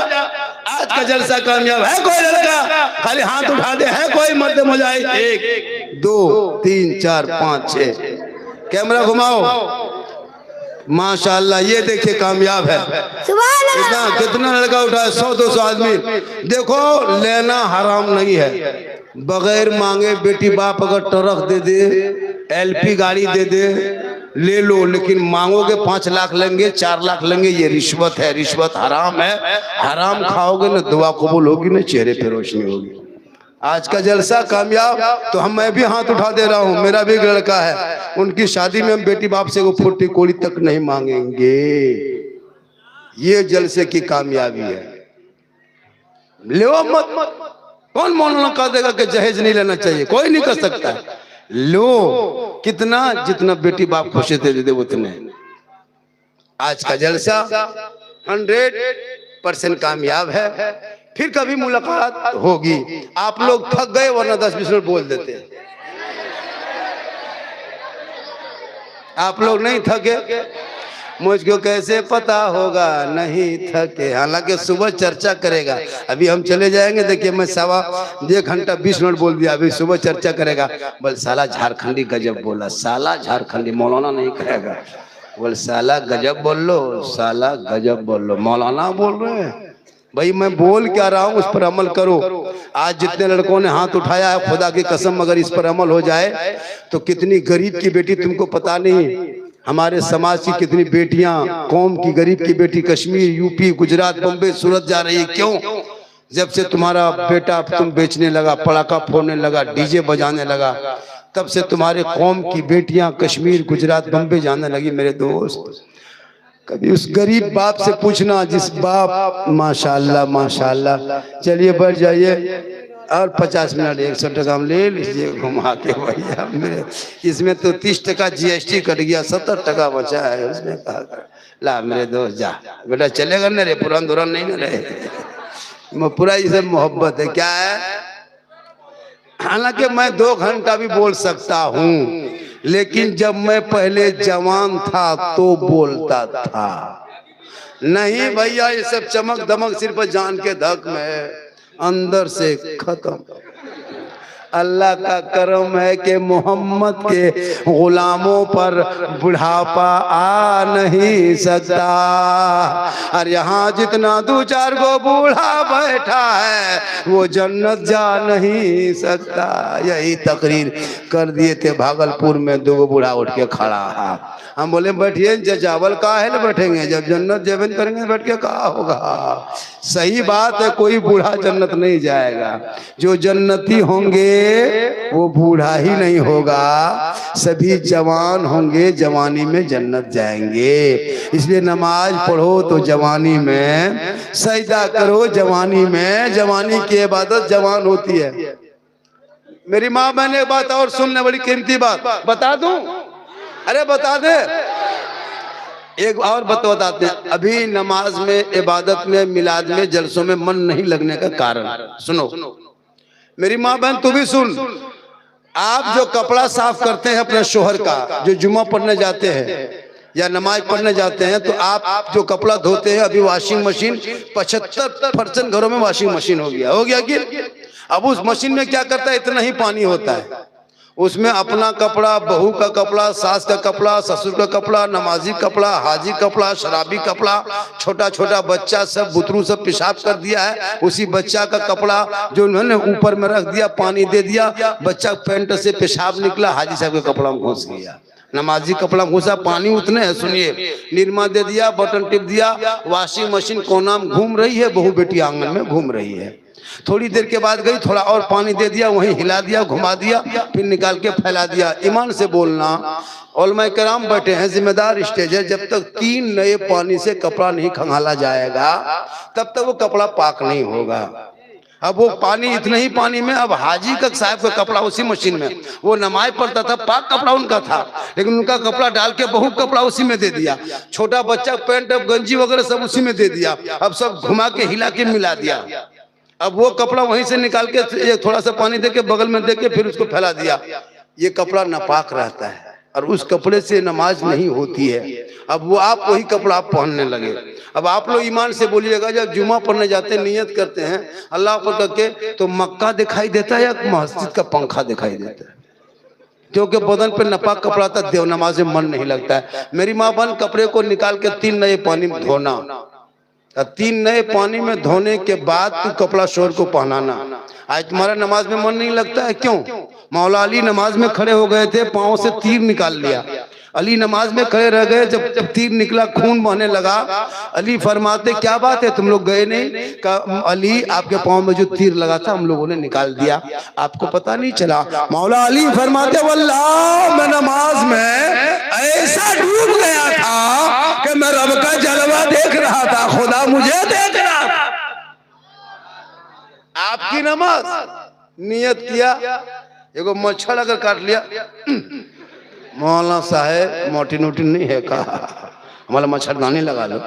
आज का जलसा कामयाब है। कोई लड़का खाली हाथ उठा दे। है कोई मर्द मुजाहिद? 1 2 3 4 5 6। कैमरा घुमाओ। माशाल्लाह, ये देखिए कामयाब है। कितना लड़का उठा है? 100-200 आदमी। देखो लेना हराम नहीं है। बगैर मांगे बेटी बाप अगर ट्रक दे दे, LP गाड़ी दे दे, ले लो, लेकिन मांगोगे 5 लाख लेंगे, 4 लाख लेंगे, ये रिश्वत है। रिश्वत हराम है। हराम खाओगे ना दुआ कबूल होगी, ना चेहरे पे रोशनी होगी। आज का जलसा कामयाब तो मैं भी हाथ उठा दे रहा हूँ। मेरा भी लड़का है, उनकी शादी में हम बेटी बाप से वो फुर्ती कोड़ी तक नहीं मांगेंगे। ये जलसे की कामयाबी है। ले मत। कौन मौलाना कह देगा कि जहेज नहीं लेना चाहिए? कोई नहीं कर सकता। लो, कितना जितना बेटी बाप खुशी दे दे उतने। आज का जलसा 100% कामयाब है। फिर कभी मुलाकात होगी। आप लोग थक गए वरना 10-20 मिनट बोल देते। आप लोग नहीं थके, मुझको कैसे पता होगा नहीं थके। हालांकि सुबह चर्चा करेगा। अभी हम चले जाएंगे। देखिए मैं 1 घंटा 20 मिनट बोल दिया। अभी सुबह चर्चा करेगा। बोल साला झारखंडी गजब बोला। साला झारखंडी मौलाना नहीं कहेगा। बोल साला गजब बोल लो, साला गजब बोल लो। मौलाना बोल रहे हैं। भाई मैं बोल क्या रहा हूँ उस पर अमल करो। आज जितने लड़कों ने हाथ उठाया है, खुदा की कसम अगर इस पर अमल हो जाए तो कितनी गरीब की बेटी तुमको पता नहीं, हमारे समाज की कितनी बेटियां, कौम की गरीब की बेटी कश्मीर, यूपी, गुजरात, बम्बई, सूरत जा रही है। क्यों? जब से तुम्हारा बेटा तुम बेचने लगा, पटाखा फोड़ने लगा, डीजे बजाने लगा, तब से तुम्हारे कौम की बेटियां कश्मीर, गुजरात, बम्बई जाने लगी। मेरे दोस्त, कभी उस गरीब बाप से पूछना जिस बाप, माशाल्लाह माशाल्लाह। चलिए बढ़ जाइए। और 50 मिनट 100 टका हम ले लीजिए घुमा के भैया मेरे, इसमें तो 30 टका GST कट गया, 70 टका बचा है। उसने कहा ला मेरे दोस्त जा बेटा, चलेगा ना रे, पुरान दुरान नहीं ना रहे। पूरा ये सब मोहब्बत है। क्या है, हालांकि मैं 2 घंटा भी बोल सकता हूँ, लेकिन जब मैं पहले जवान था तो बोलता था। नहीं भैया ये सब चमक दमक सिर्फ जान के धक में, अंदर से खत्म। अल्लाह का करम है कि मोहम्मद के गुलामों पर बुढ़ापा आ नहीं सकता। और यहाँ जितना 2-4 गो बूढ़ा बैठा है वो जन्नत जा नहीं सकता। यही तकरीर कर दिए थे भागलपुर में, 2 बूढ़ा उठ के खड़ा है। हम बोले बैठिए जजावल का है ना, बैठेंगे जब जन्नत जेबन करेंगे बैठ के कहा होगा। सही बात है, कोई बूढ़ा जन्नत नहीं जाएगा। जो जन्नती होंगे वो बूढ़ा ही नहीं होगा, सभी जवान होंगे, जवानी में जन्नत जाएंगे। इसलिए नमाज पढ़ो तो जवानी में, सजदा करो जवानी में, जवानी की इबादत जवान होती है। मेरी माँ बहन एक बात और सुनने, बड़ी कीमती बात बता दूं, अरे बता दे, एक और बताते हैं। अभी नमाज में, इबादत में, मिलाद में, जलसों में मन नहीं लगने का कारण सुनो। मेरी माँ बहन तू भी सुन। आप जो कपड़ा साफ करते हैं अपने शोहर का, जो जुम्मा पढ़ने जाते हैं या नमाज पढ़ने जाते हैं, तो आप जो कपड़ा धोते हैं, अभी वॉशिंग मशीन 75% घरों में वॉशिंग मशीन हो गया कि अब उस मशीन में क्या करता है, इतना ही पानी होता है, उसमें अपना कपड़ा, बहू का कपड़ा, सास का कपड़ा, ससुर का कपड़ा, नमाजी कपड़ा, हाजी कपड़ा, शराबी कपड़ा, छोटा छोटा बच्चा सब बुतरू सब पेशाब कर दिया है, उसी बच्चा का कपड़ा जो उन्होंने ऊपर में रख दिया, पानी दे दिया, बच्चा पैंट से पेशाब निकला, हाजी साहब के कपड़ा में घुस गया, नमाजी कपड़ा घुसा, पानी उतने है, सुनिए, निरमा दे दिया, बटन टिप दिया, वॉशिंग मशीन कोना में घूम रही है, बहू बेटी आंगन में घूम रही है। थोड़ी देर के बाद गई, थोड़ा और पानी दे दिया, वहीं हिला दिया, घुमा दिया, फिर निकाल के फैला दिया। ईमान से बोलना, उलमा कराम बैठे हैं, जिम्मेदार स्टेज है, जब तक 3 नए पानी से कपड़ा नहीं खंगाला जाएगा तब तक वो कपड़ा पाक नहीं होगा। अब वो पानी, इतने ही पानी में, अब हाजी का साहब का कपड़ा उसी मशीन में, वो नमाज पढ़ता था, पाक कपड़ा उनका था, लेकिन उनका कपड़ा डाल के बहु कपड़ा उसी में दे दिया, छोटा बच्चा पैंट गंजी वगैरह सब उसी में दे दिया, अब सब घुमा के हिला के मिला दिया। अब वो कपड़ा वहीं से निकाल के थोड़ा सा पानी देके बगल में देके फिर उसको फैला दिया, ये कपड़ा नापाक रहता है और उस कपड़े से नमाज नहीं होती है। अब वो आप वही कपड़ा आप पहनने लगे। अब आप लोग ईमान से बोलिएगा, जब जुमा पढ़ने जाते हैं, नियत करते हैं अल्लाह पर करके, तो मक्का दिखाई देता है या मस्जिद का पंखा दिखाई देता है? क्योंकि बदन पे नापाक कपड़ा था, देव नमाज में मन नहीं लगता है। मेरी माँ बहन, कपड़े को निकाल के 3 नए पानी में धोना, 3 नए पानी में धोने के बाद तू कपड़ा शोर को पहनाना। आज तुम्हारा नमाज में मन नहीं लगता है, क्यों? मौला अली नमाज में खड़े हो गए थे, पांव से तीर निकाल लिया, अली नमाज में खड़े रह गए, जब तीर निकला, खून बहने लगा, अली फरमाते क्या बात है तुम लोग गए नहीं? कहा अली आपके पांव में जो तीर लगा था हम लोगों ने निकाल दिया, आपको पता नहीं चला? मौला अली फरमाते वल्लाह मैं नमाज में ऐसा डूब गया था कि मैं रब का जलवा देख रहा था, खुदा मुझे देख रहा था। आपकी नमाज, नियत किया, एगो मच्छर अगर काट लिया, मौलाना साहब मोटी नोटी नहीं है, कहा हमारा मच्छरदानी लगा लो।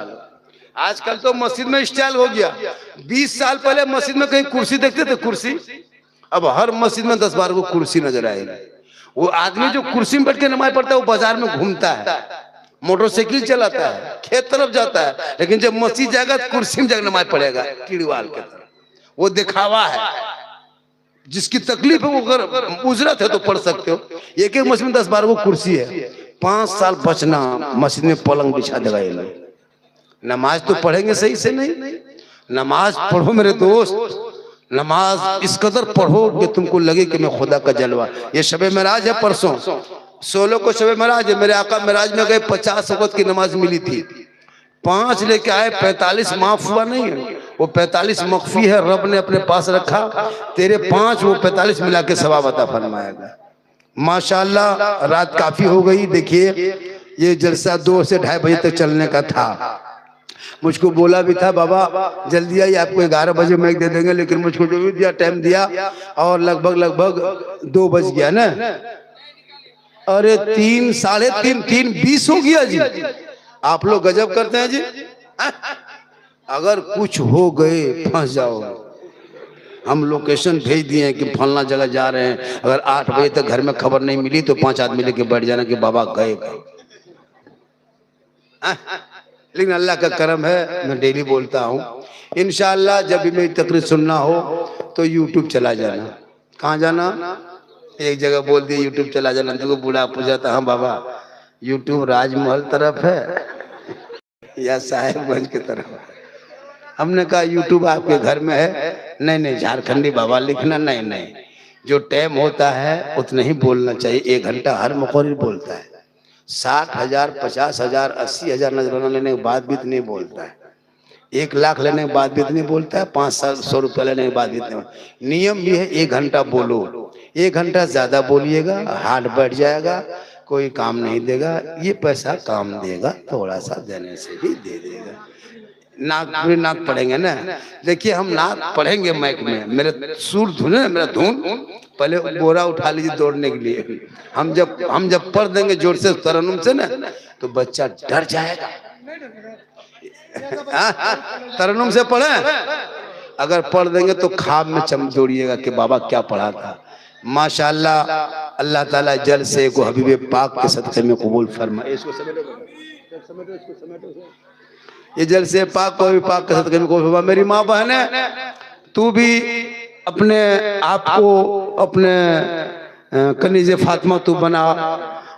आजकल तो मस्जिद में स्टाइल हो गया। 20 साल पहले मस्जिद में कहीं कुर्सी देखते थे, कुर्सी, अब हर मस्जिद में 10-12 को कुर्सी नजर आएगी। वो आदमी जो कुर्सी में बैठ के नमाज पढ़ता है वो बाजार में घूमता है, मोटरसाइकिल चलाता है, खेत तरफ जाता है, लेकिन जब मस्जिद जाएगा तो कुर्सी में जाकर नमाज पढ़ेगा, कीड़वाल के तरह। वो दिखावा है। जिसकी तकलीफ है वो अगर उजरत है तो पढ़ सकते हो। एक मस्जिद में 10-12 को कुर्सी है, 5 साल बचना मस्जिद में पलंग बिछा देगा ये लोग। नमाज तो पढ़ेंगे सही से नहीं। नमाज पढ़ो मेरे दोस्त, नमाज इस कदर पढ़ो कि तुमको लगे कि मैं खुदा का जलवा। ये शबे मेराज है, परसों 16 को शबे मेराज है। मेरे आका मेराज में गए, 50 वक्त की नमाज मिली थी, 5 लेके आए, 45 माफ हुआ नहीं है, वो 45 मख्फी है, रब ने अपने पास रखा, तेरे 5 वो 45 मिला के सवाब अता फरमाएगा। माशाअल्लाह रात काफी हो गई। देखिए ये जलसा 2 से 2:30 बजे तक चलने का था, मुझको बोला भी था बाबा जल्दी आइए, आपको 11 बजे माइक दे देंगे, लेकिन मुझको जो भी दिया टाइम दिया और लगभग 2 बज गया ना। अरे 3, 3:30, 3:20 हो गया जी। आप लोग गजब करते हैं जी। अगर कुछ हो गए फंस जाओ। हम लोकेशन भेज दिए हैं कि फलना जगह जा रहे हैं, अगर 8 बजे तक घर में खबर नहीं मिली तो 5 आदमी लेके बैठ जाना कि बाबा गए। लेकिन अल्लाह का करम है, मैं डेली बोलता हूँ इंशाअल्लाह जब भी मेरी तकरीर सुनना हो तो यूट्यूब चला जाना। कहाँ जाना? एक जगह बोल दिया यूट्यूब चला जाना, तो बूढ़ा पूछा था हाँ बाबा यूट्यूब राजमहल तरफ है या साहेबगंज की तरफ? हमने कहा यूट्यूब आपके घर में है। नहीं झारखंडी बाबा लिखना। नहीं, जो टाइम होता है उतना ही बोलना चाहिए। 1 घंटा हर मुक़र्रिर बोलता है। 60,000, 50,000, 80,000 नजराना लेने के बाद भी नहीं बोलता है। 1 लाख लेने के बाद भी नहीं बोलता है। 500 रुपया लेने के बाद भी नहीं। नियम भी है 1 घंटा बोलो। 1 घंटा ज्यादा बोलिएगा हार्ट बैठ जाएगा, कोई काम नहीं देगा। ये पैसा काम देगा, थोड़ा सा देने से भी दे देगा। नाक पढ़ेंगे ना, देखिए हम नाक पढ़ेंगे माइक में, मेरे सुर धुने, मेरा धुन पहले बोरा उठा लीजिए दौड़ने के लिए। हम जब पढ़ देंगे जोर से तरन्नुम से ना तो बच्चा डर जाएगा। तरन्नुम से पढ़े, अगर पढ़ देंगे तो ख्वाब में दौड़िएगा कि बाबा क्या पढ़ा था। माशाअल्लाह, अल्लाह ताला जल से को हबीब पाक के सदक़े में कबूल फरमाए। इसको समेटो, ये जल से पाक को भी पाक के सदक़े में कबूल फरमाए। मेरी माँ बहन है, तू भी अपने आप को अपने कनीज़े फातिमा तू बना,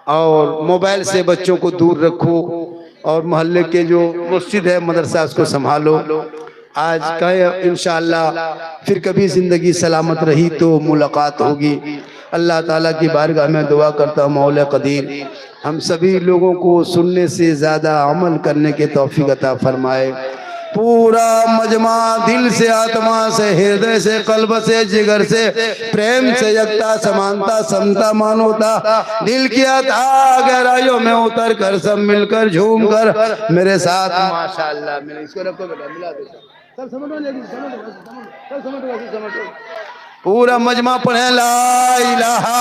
और मोबाइल से बच्चों को दूर रखो, और मोहल्ले के जो मस्जिद है मदरसा उसको संभालो। आज कहे इंशाअल्लाह फिर कभी जिंदगी सलामत रही तो मुलाकात होगी। अल्लाह ताला की बारगाह में दुआ करता हूँ मौला कदीर हम सभी लोगों को सुनने से ज्यादा अमल करने के तौफीक अता फरमाए। पूरा मजमा दिल से, आत्मा से, हृदय से, कल्ब से, जिगर से, प्रेम से, यकता, समानता, समता, मानवता दिल की अथाह गहराइयों में उतर कर सब मिलकर झूम कर मेरे साथ माशाअल्लाह मेरे इसको रखो बेटा, मिला दो सब समझो। पूरा मजमा पढ़े ला इलाहा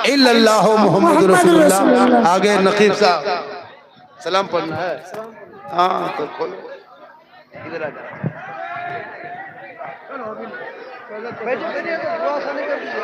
इल्लल्लाह मुहम्मद रसूलुल्लाह। आगे नकीब साहब सलाम पढ़ना है। हाँ तो खोलो, इधर आ जाओ। बैठो, दुआ खाने कर दीजिए।